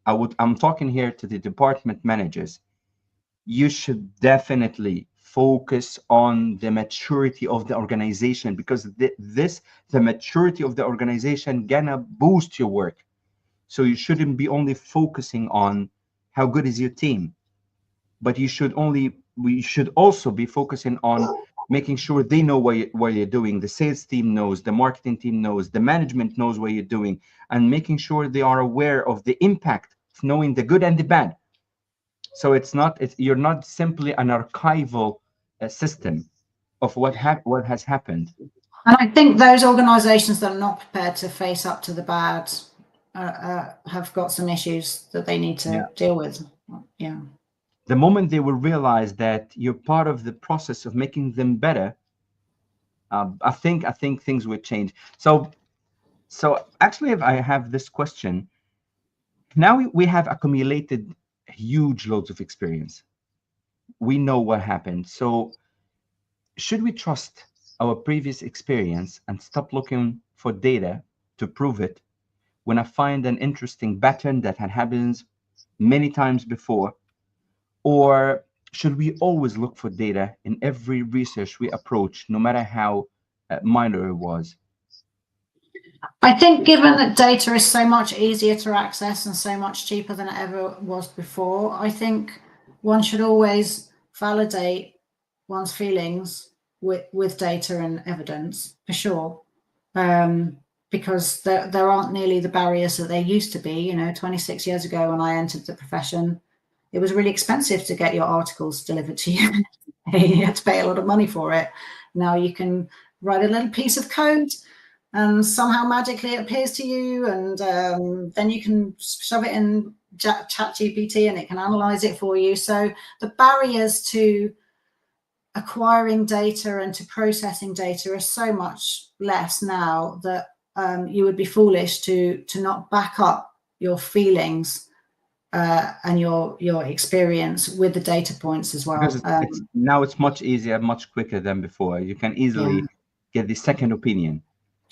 I'm talking here to the department managers. You should definitely focus on the maturity of the organization, because the maturity of the organization gonna boost your work. So you shouldn't be only focusing on how good is your team, but we should also be focusing on making sure they know what you're doing. The sales team knows, the marketing team knows, the management knows what you're doing, and making sure they are aware of the impact of knowing the good and the bad. So you're not simply an archival system of what has happened.
And I think those organizations that are not prepared to face up to the bad have got some issues that they need to deal with. Yeah.
The moment they will realize that you're part of the process of making them better, I think things will change. So actually, if I have this question, now we have accumulated huge loads of experience. We know what happened. So should we trust our previous experience and stop looking for data to prove it when I find an interesting pattern that had happened many times before? Or should we always look for data in every research we approach, no matter how minor it was?
I think given that data is so much easier to access and so much cheaper than it ever was before, I think one should always validate one's feelings with data and evidence, for sure. Because there aren't nearly the barriers that there used to be. You know, 26 years ago when I entered the profession, it was really expensive to get your articles delivered to you. You had to pay a lot of money for it. Now you can write a little piece of code and somehow magically it appears to you, and then you can shove it in ChatGPT and it can analyze it for you. So the barriers to acquiring data and to processing data are so much less now that you would be foolish to not back up your feelings and your experience with the data points as well.
Because now it's much easier, much quicker than before. You can easily get the second opinion.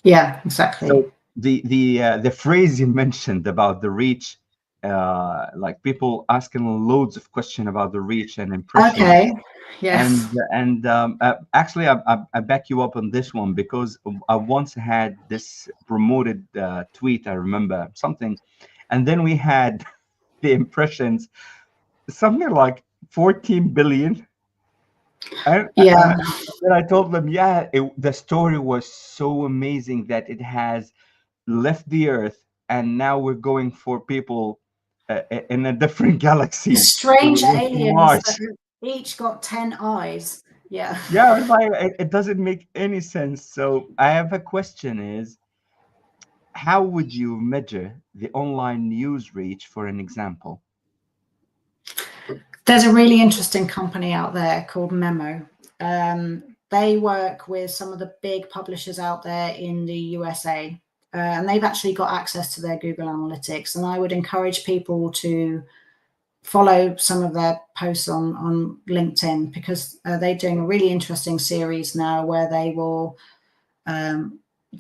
Yeah, exactly.
So the phrase you mentioned about the reach, like people asking loads of questions about the reach and impression.
Okay. Yes.
And actually, I back you up on this one, because I once had this promoted tweet. I remember something, and then we had the impressions, something like 14 billion. And I told them, the story was so amazing that it has left the Earth, and now we're going for people in a different galaxy.
Strange aliens that each got 10 eyes. Yeah.
Yeah, it's like, it doesn't make any sense. So I have a question: is how would you measure the online news reach, for an example?
There's a really interesting company out there called Memo. They work with some of the big publishers out there in the USA, and they've actually got access to their Google Analytics. And I would encourage people to follow some of their posts on LinkedIn, because they're doing a really interesting series now where they will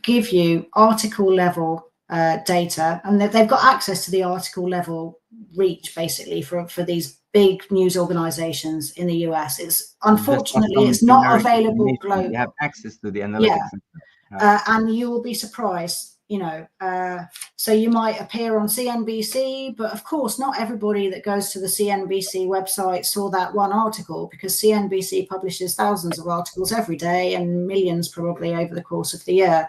give you article level data, and they've got access to the article level reach basically for these big news organizations in the US. It's unfortunately it's not available globally.
You have access to the analytics.
And you will be surprised, you know. So you might appear on CNBC, but of course not everybody that goes to the CNBC website saw that one article, because CNBC publishes thousands of articles every day and millions probably over the course of the year.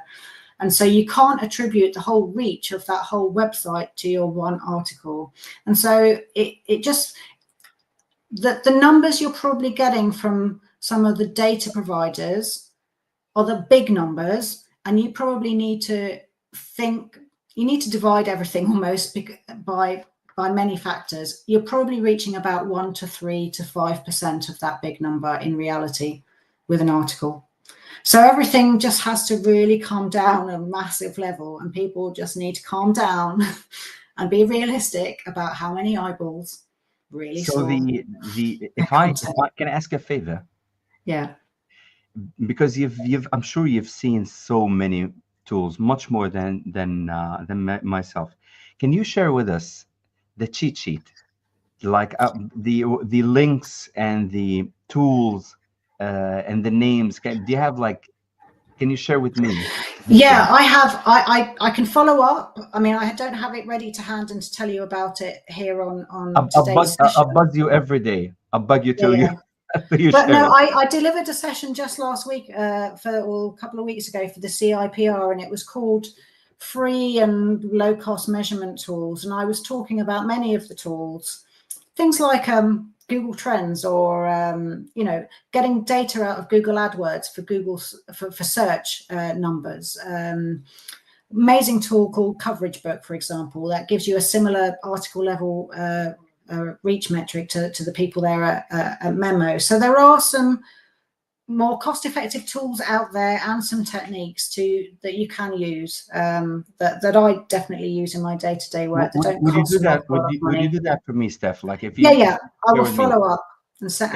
And so you can't attribute the whole reach of that whole website to your one article. And so it just, the numbers you're probably getting from some of the data providers are the big numbers, and you probably need to think, you need to divide everything almost by many factors. You're probably reaching about 1 to 3 to 5% of that big number in reality with an article. So everything just has to really come down a massive level, and people just need to calm down and be realistic about how many eyeballs really
So
saw
if I can ask a favor,
yeah,
because I'm sure you've seen so many tools, much more than myself. Can you share with us the cheat sheet, like the links and the tools and the names? Do you have, like, can you share with me?
Yeah, I have. I can follow up. I mean, I don't have it ready to hand and to tell you about it here on today's session.
I'll buzz you every day. I'll bug you till you.
But no, I delivered a session just last week, a couple of weeks ago, for the CIPR, and it was called Free and Low Cost Measurement Tools. And I was talking about many of the tools, things like Google Trends, or getting data out of Google AdWords for for search numbers. Amazing tool called Coverage Book, for example, that gives you a similar article level reach metric to the people there at Memo. So there are some more cost-effective tools out there, and some techniques that you can use that I definitely use in my day-to-day work.
Would you do that? Would you do that for me, Steph? Like, if you
I will follow up and send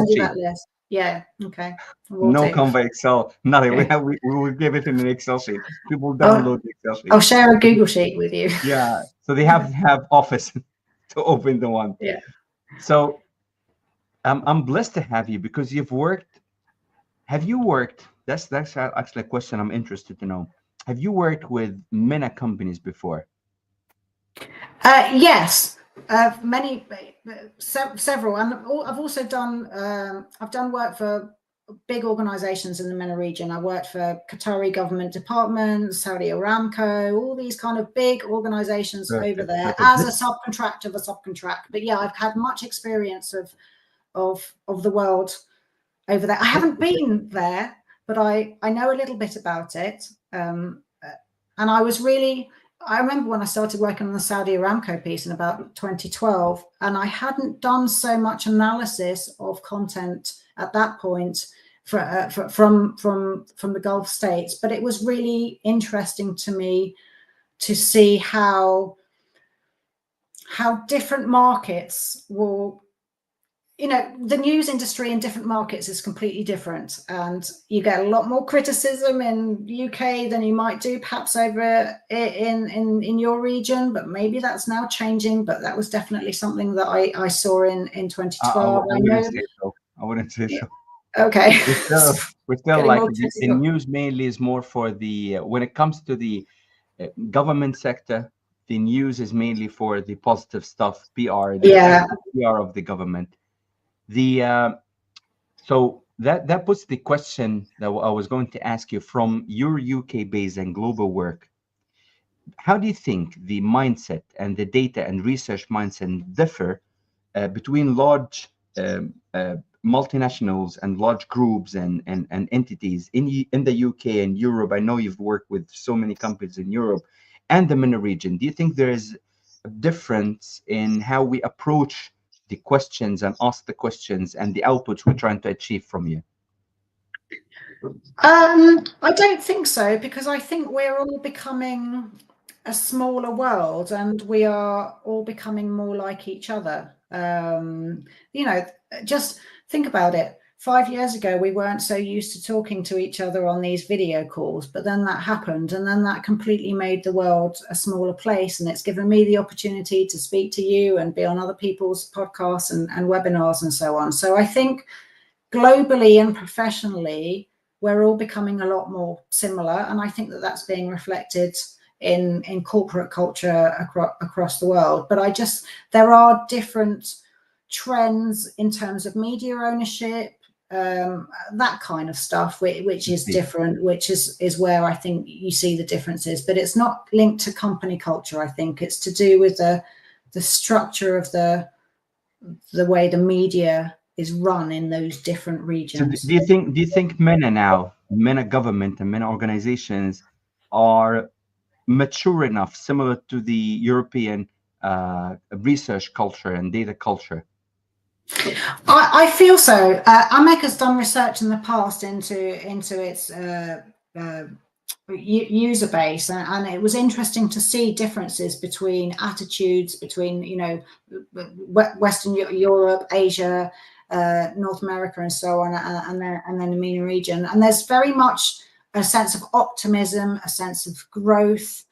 you that list. Yeah, okay.
No Canva Excel, nothing.
Okay.
We will give it in an Excel sheet. People download the Excel sheet.
I'll share a Google sheet with you.
Yeah, so they have Office to open the one.
Yeah.
So I'm blessed to have you, because you've worked. Have you worked? That's actually a question I'm interested to know. Have you worked with many companies before?
Yes, several, and I've also done. I've done work for big organisations in the MENA region. I worked for Qatari government departments, Saudi Aramco, all these kind of big organisations over there as a subcontractor of a subcontract. But yeah, I've had much experience of the world over there. I haven't been there, but I know a little bit about it. And I remember when I started working on the Saudi Aramco piece in about 2012, and I hadn't done so much analysis of content at that point from the Gulf states, but it was really interesting to me to see how different markets will, the news industry in different markets is completely different, and you get a lot more criticism in UK than you might do perhaps over in your region, but maybe that's now changing. But that was definitely something that I saw in 2012.
I wouldn't say so.
Okay.
We're still like, the news mainly is more for the when it comes to the government sector. The news is mainly for the positive stuff, PR, PR of the government. So that puts the question that I was going to ask you, from your UK-based and global work. How do you think the mindset and the data and research mindset differ between large multinationals and large groups and entities in the UK and Europe? I know you've worked with so many companies in Europe and the MENA region. Do you think there is a difference in how we approach the questions and ask the questions and the outputs we're trying to achieve from you?
I don't think so, because I think we're all becoming a smaller world, and we are all becoming more like each other. Just think about it. 5 years ago, we weren't so used to talking to each other on these video calls, but then that happened, and then that completely made the world a smaller place. And it's given me the opportunity to speak to you and be on other people's podcasts and webinars and so on. So I think globally and professionally, we're all becoming a lot more similar. And I think that that's being reflected in corporate culture across the world. But there are different trends in terms of media ownership, that kind of stuff, which is different, which is where I think you see the differences. But it's not linked to company culture. I think it's to do with the structure of the way the media is run in those different regions.
So do you think MENA government and MENA organizations are mature enough, similar to the European research culture and data culture?
I feel so. AMEC has done research in the past into its user base, and it was interesting to see differences between attitudes between, you know, Western Europe, Asia, North America, and so on, and then the MENA region. And there's very much a sense of optimism, a sense of growth,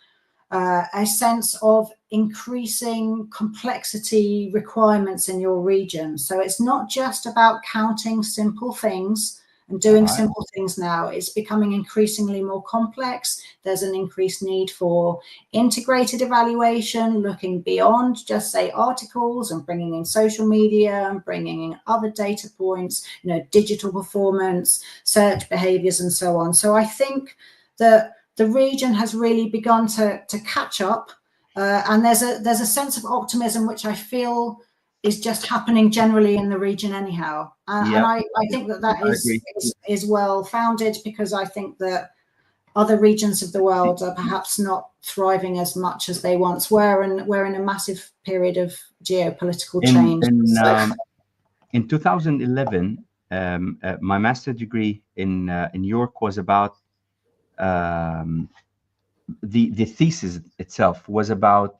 a sense of increasing complexity requirements in your region. So it's not just about counting simple things and doing simple things now. It's becoming increasingly more complex. There's an increased need for integrated evaluation, looking beyond just, say, articles, and bringing in social media and bringing in other data points, you know, digital performance, search behaviors, and so on. So I think that the region has really begun to catch up, and there's a sense of optimism which I feel is just happening generally in the region anyhow. And I think that is well founded, because I think that other regions of the world are perhaps not thriving as much as they once were, and we're in a massive period of geopolitical change.
In 2011, my master's degree in New York was about the thesis itself was about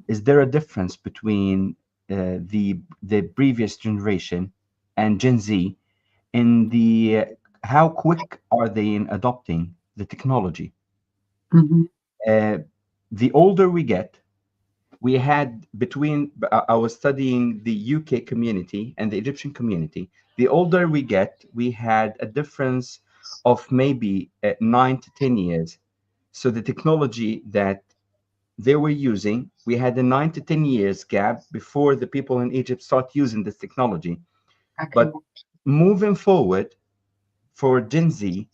is there a difference between the previous generation and Gen Z in the how quick are they in adopting the technology? The older we get, we had I was studying the UK community and the Egyptian community. The older we get, we had a difference of maybe 9 to 10 years. So the technology that they were using, we had a 9 to 10 years gap before the people in Egypt start using this technology. But moving forward, for Gen Z,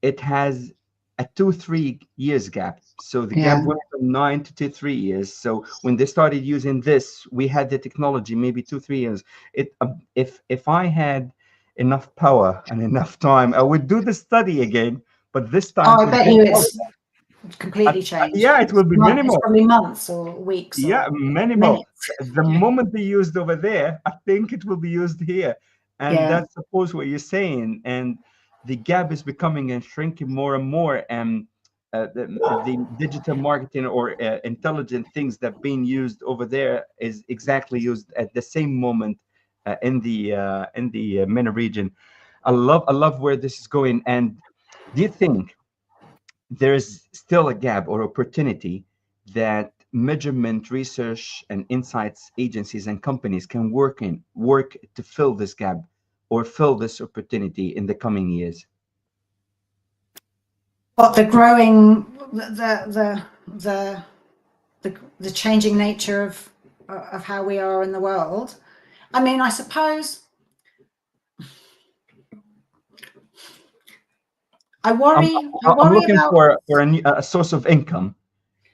it has a 2-3 years gap. So the gap went from 9 to 3 years. So when they started using this, we had the technology maybe 2-3 years. If I had enough power and enough time, I would do the study again. But this time,
I bet you it's completely changed.
Yeah, it will be minimal.
It's probably months or weeks.
Yeah, minimal. The moment they used over there, I think it will be used here. And that's suppose what you're saying. And the gap is becoming and shrinking more and more. And the digital marketing or intelligent things that being used over there is exactly used at the same moment in the MENA region. I love where this is going. And do you think there's still a gap or opportunity that measurement, research, and insights agencies and companies can work to fill this gap or fill this opportunity in the coming years?
But the growing, the changing nature of how we are in the world. I mean, I suppose I'm
looking for a source of income.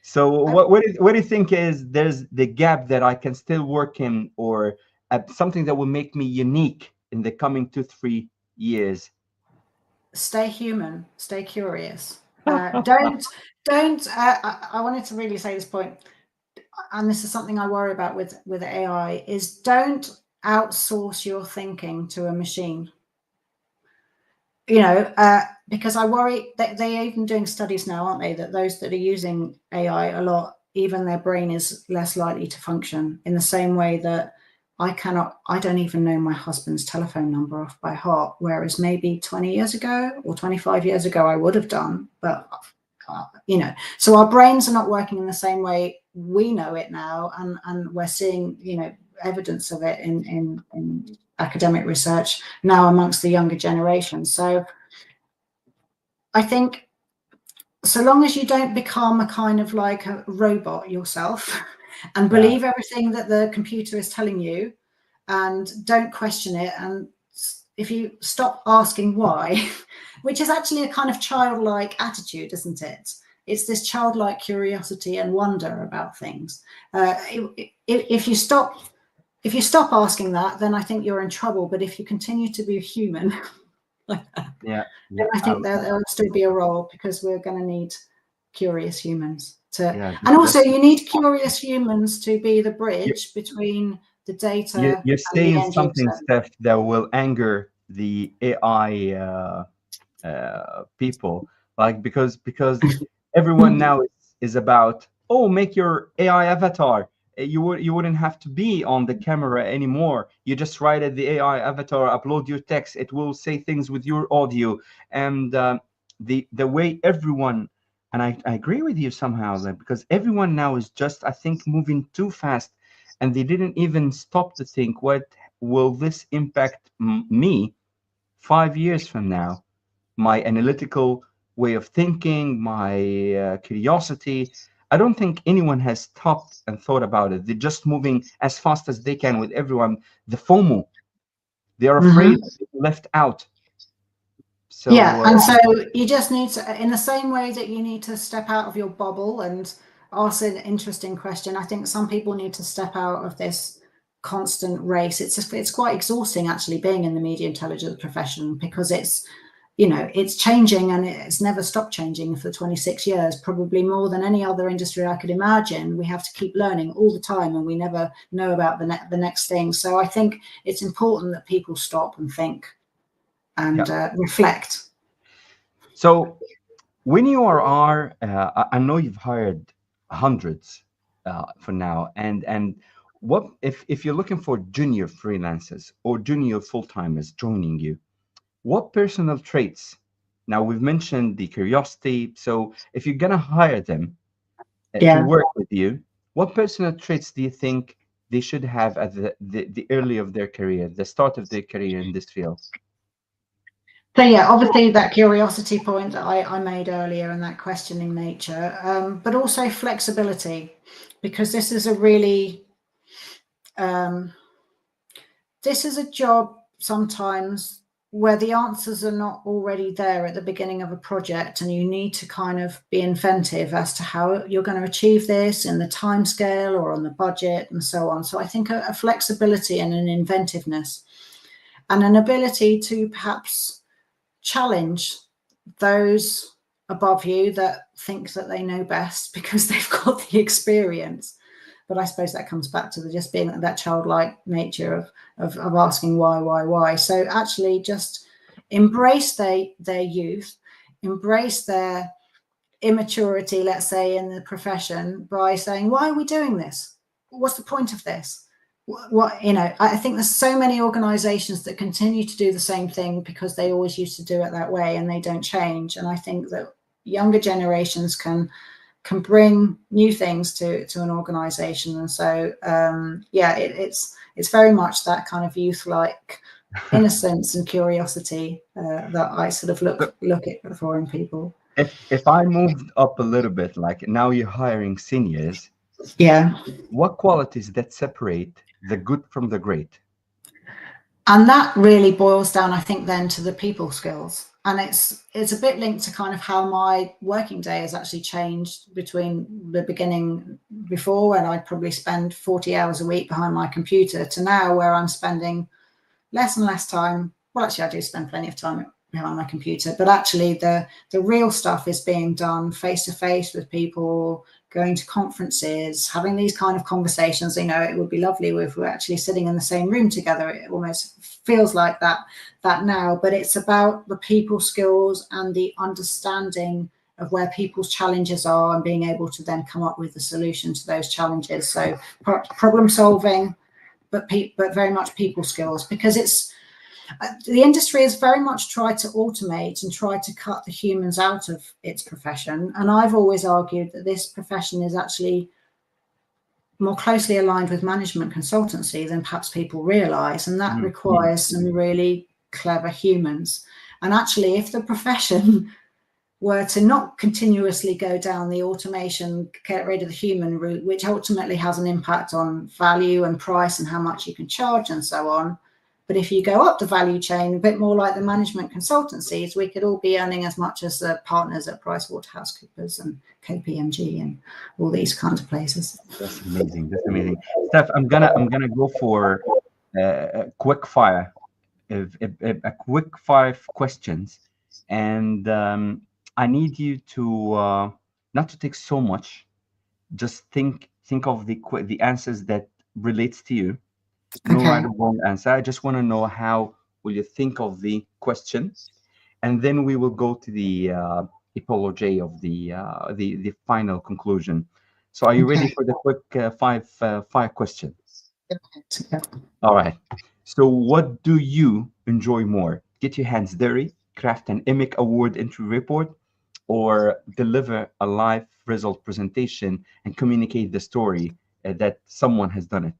So what do you think is there's the gap that I can still work in, or something that will make me unique in the coming 2-3 years?
Stay human, stay curious. Don't. I wanted to really say this point, and this is something I worry about with AI, is don't outsource your thinking to a machine. You know, because I worry that they're even doing studies now, aren't they, that those that are using AI a lot, even their brain is less likely to function in the same way that I don't even know my husband's telephone number off by heart, whereas maybe 20 years ago or 25 years ago I would have done. But you know, so our brains are not working in the same way we know it now, and we're seeing, you know, evidence of it in academic research now amongst the younger generation. So I think so long as you don't become a kind of like a robot yourself and believe everything that the computer is telling you and don't question it, and if you stop asking why, which is actually a kind of childlike attitude, isn't it? It's this childlike curiosity and wonder about things. If you stop asking that, then I think you're in trouble. But if you continue to be human, like that,
Yeah.
then I think there'll still be a role, because we're going to need curious humans to, and also you need curious humans to be the bridge between the data
You're
and the
saying
end
something,
user.
Steph, that will anger the AI people, like because everyone now is about, oh, make your AI avatar. You wouldn't have to be on the camera anymore. You just write at the AI avatar, upload your text, it will say things with your audio, and the way everyone, and I agree with you somehow, that because everyone now is just, I think, moving too fast, and they didn't even stop to think, what will this impact me 5 years from now? My analytical way of thinking, my curiosity. I don't think anyone has stopped and thought about it. They're just moving as fast as they can with everyone. The FOMO, they are afraid of being left out. So
Yeah, and so you just need to, in the same way that you need to step out of your bubble and ask an interesting question, I think some people need to step out of this constant race. It's quite exhausting, actually, being in the media intelligence profession, because it's, you know, it's changing, and it's never stopped changing for 26 years, probably more than any other industry I could imagine. We have to keep learning all the time, and we never know about the next thing. So I think it's important that people stop and think and reflect.
So when you are, I know you've hired hundreds for now, and what if you're looking for junior freelancers or junior full-timers joining you, what personal traits? Now we've mentioned the curiosity. So if you're gonna hire them to work with you, what personal traits do you think they should have at the early of their career, the start of their career in this field?
So yeah, obviously that curiosity point that I made earlier, and that questioning nature, but also flexibility, because this is a really, this is a job sometimes where the answers are not already there at the beginning of a project, and you need to kind of be inventive as to how you're going to achieve this in the time scale or on the budget and so on. So I think a flexibility and an inventiveness and an ability to perhaps challenge those above you that think that they know best because they've got the experience. But I suppose that comes back to just being that childlike nature of asking why. So actually just embrace their youth, embrace their immaturity, let's say, in the profession, by saying, why are we doing this? What's the point of this? What, you know, I think there's so many organizations that continue to do the same thing because they always used to do it that way, and they don't change. And I think that younger generations can bring new things to an organization. And so yeah, it's very much that kind of youth-like innocence and curiosity that I sort of look at for in people.
If I moved up a little bit, like now you're hiring seniors, what qualities that separate the good from the great?
And that really boils down, I think, then to the people skills. And it's a bit linked to kind of how my working day has actually changed between the beginning before, when I'd probably spend 40 hours a week behind my computer, to now where I'm spending less and less time. Well, actually, I do spend plenty of time behind my computer, but actually the real stuff is being done face to face with people, going to conferences, having these kind of conversations. You know, it would be lovely if we're actually sitting in the same room together. It almost feels like that now, but it's about the people skills and the understanding of where people's challenges are, and being able to then come up with a solution to those challenges. So problem solving, but very much people skills, because it's, the industry has very much tried to automate and try to cut the humans out of its profession. And I've always argued that this profession is actually more closely aligned with management consultancy than perhaps people realize. And that requires some really clever humans. And actually, if the profession were to not continuously go down the automation, get rid of the human route, which ultimately has an impact on value and price and how much you can charge and so on, But if you go up the value chain, a bit more like the management consultancies, we could all be earning as much as the partners at PricewaterhouseCoopers and KPMG and all these kinds of places.
That's amazing. That's amazing. Steph, I'm gonna go for a quick fire, a quick 5 questions, and I need you to not to take so much. Just think of the answers that relates to you. No
Okay.
right or wrong answer. I just want to know how will you think of the question, and then we will go to the apology of the final conclusion. So, are you ready for the quick 5 question?
Yeah.
All right. So, what do you enjoy more? Get your hands dirty, craft an EMIC award entry report, or deliver a live result presentation and communicate the story that someone has done it?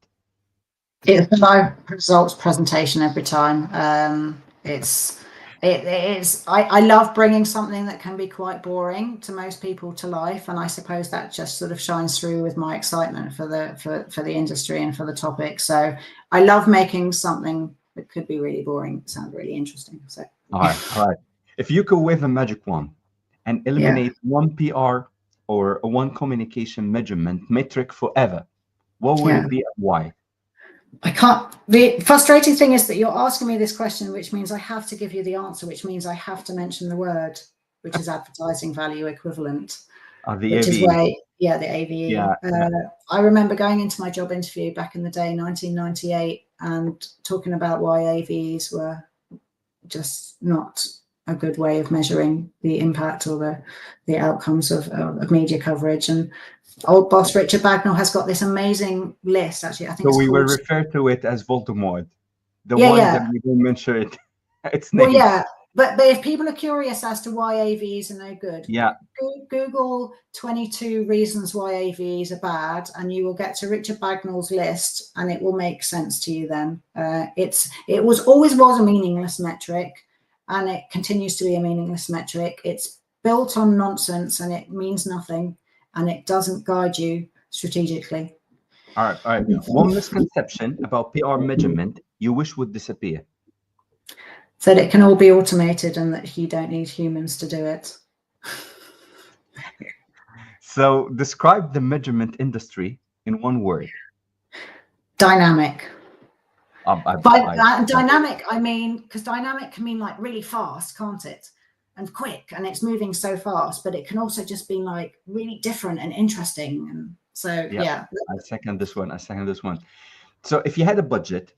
It's a live results presentation every time. I love bringing something that can be quite boring to most people to life, and I suppose that just sort of shines through with my excitement for the industry and for the topic. So I love making something that could be really boring sound really interesting. So
all right. If you could wave a magic wand and eliminate one PR or one communication measurement metric forever, what would it be and why?
I can't. The frustrating thing is that you're asking me this question, which means I have to give you the answer, which means I have to mention the word, which is advertising value equivalent, which is where, the AVE.
Yeah.
I remember going into my job interview back in the day, 1998, and talking about why AVEs were just not a good way of measuring the impact or the outcomes of media coverage. And old boss Richard Bagnall has got this amazing list. Actually, I think
so we will refer to it as Voldemort. That we don't mention it. Its name.
Well, yeah, but if people are curious as to why AVEs are no good, Google 22 reasons why AVEs are bad, and you will get to Richard Bagnall's list, and it will make sense to you. Then it always was a meaningless metric, and it continues to be a meaningless metric. It's built on nonsense, and it means nothing, and it doesn't guide you strategically.
All right. One misconception about PR measurement you wish would disappear?
That it can all be automated and that you don't need humans to do it.
So describe the measurement industry in one word.
Dynamic.
By
dynamic, I mean, because dynamic can mean like really fast, can't it? And quick, and it's moving so fast, but it can also just be like really different and interesting. And so, yeah.
I second this one. So if you had a budget,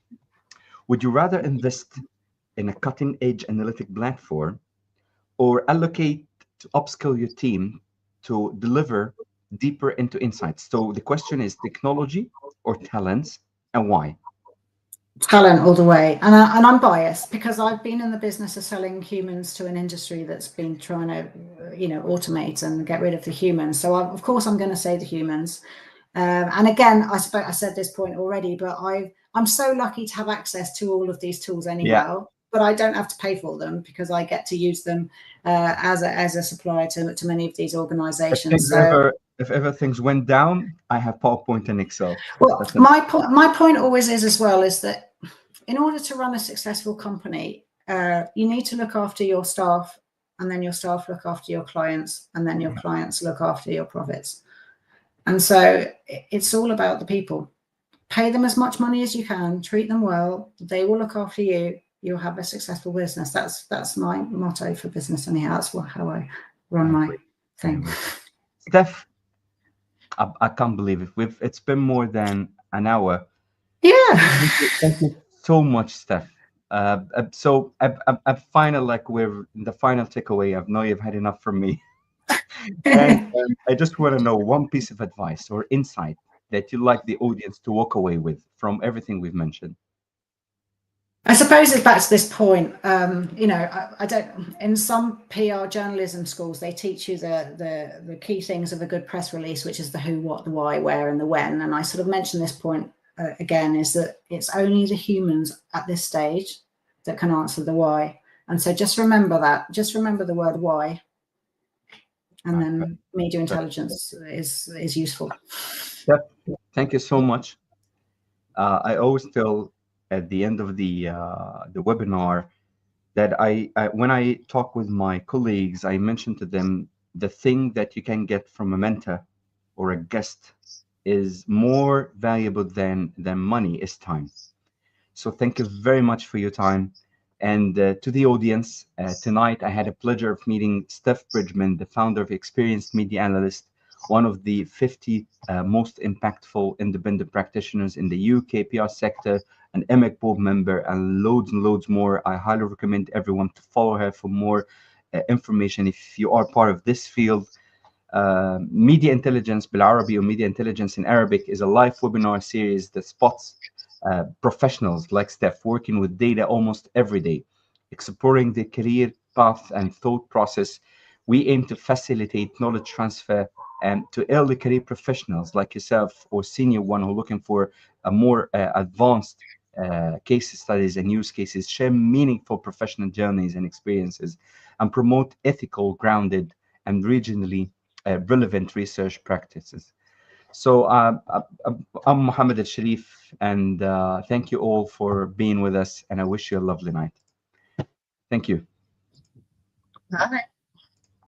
would you rather invest in a cutting-edge analytic platform or allocate to upskill your team to deliver deeper into insights? So the question is technology or talents, and why?
Talent all the way. And I'm biased because I've been in the business of selling humans to an industry that's been trying to, automate and get rid of the humans. So of course I'm going to say the humans. And again, I said this point already, but I'm so lucky to have access to all of these tools anyhow, but I don't have to pay for them because I get to use them as a supplier to many of these organizations.
If ever things went down, I have PowerPoint and Excel.
Well, my point always is as well is that in order to run a successful company, you need to look after your staff, and then your staff look after your clients, and then your clients look after your profits. And so it's all about the people. Pay them as much money as you can, treat them well, they will look after you, you'll have a successful business. That's my motto for business anyhow. That's how I run my thing.
Steph, I can't believe it. It's been more than an hour.
Yeah.
Thank you so much, Steph. So I final, like we're in the final takeaway. I know you've had enough from me. And I just want to know one piece of advice or insight that you'd like the audience to walk away with from everything we've mentioned.
I suppose it's back to this point. I don't. In some PR journalism schools, they teach you the key things of a good press release, which is the who, what, the why, where, and the when. And I sort of mentioned this point again, is that it's only the humans at this stage that can answer the why. And so just remember that. Just remember the word why, and then media intelligence is useful.
Yep. Thank you so much. I always tell at the end of the webinar that when I talk with my colleagues, I mention to them the thing that you can get from a mentor or a guest is more valuable than money is time. So thank you very much for your time. And to the audience, tonight I had a pleasure of meeting Steph Bridgeman, the founder of Experienced Media Analyst, one of the 50 most impactful independent practitioners in the UK PR sector, an EMEC board member, and loads more. I highly recommend everyone to follow her for more information if you are part of this field. Media Intelligence بالعربي or Media Intelligence in Arabic is a live webinar series that spots professionals like Steph working with data almost every day, exploring the career path and thought process. We aim to facilitate knowledge transfer to early career professionals like yourself or senior one who are looking for a more advanced case studies and use cases, share meaningful professional journeys and experiences, and promote ethical, grounded, and regionally relevant research practices. So I'm Mohammed Al Sharif, and thank you all for being with us, and I wish you a lovely night. Thank you.
Bye.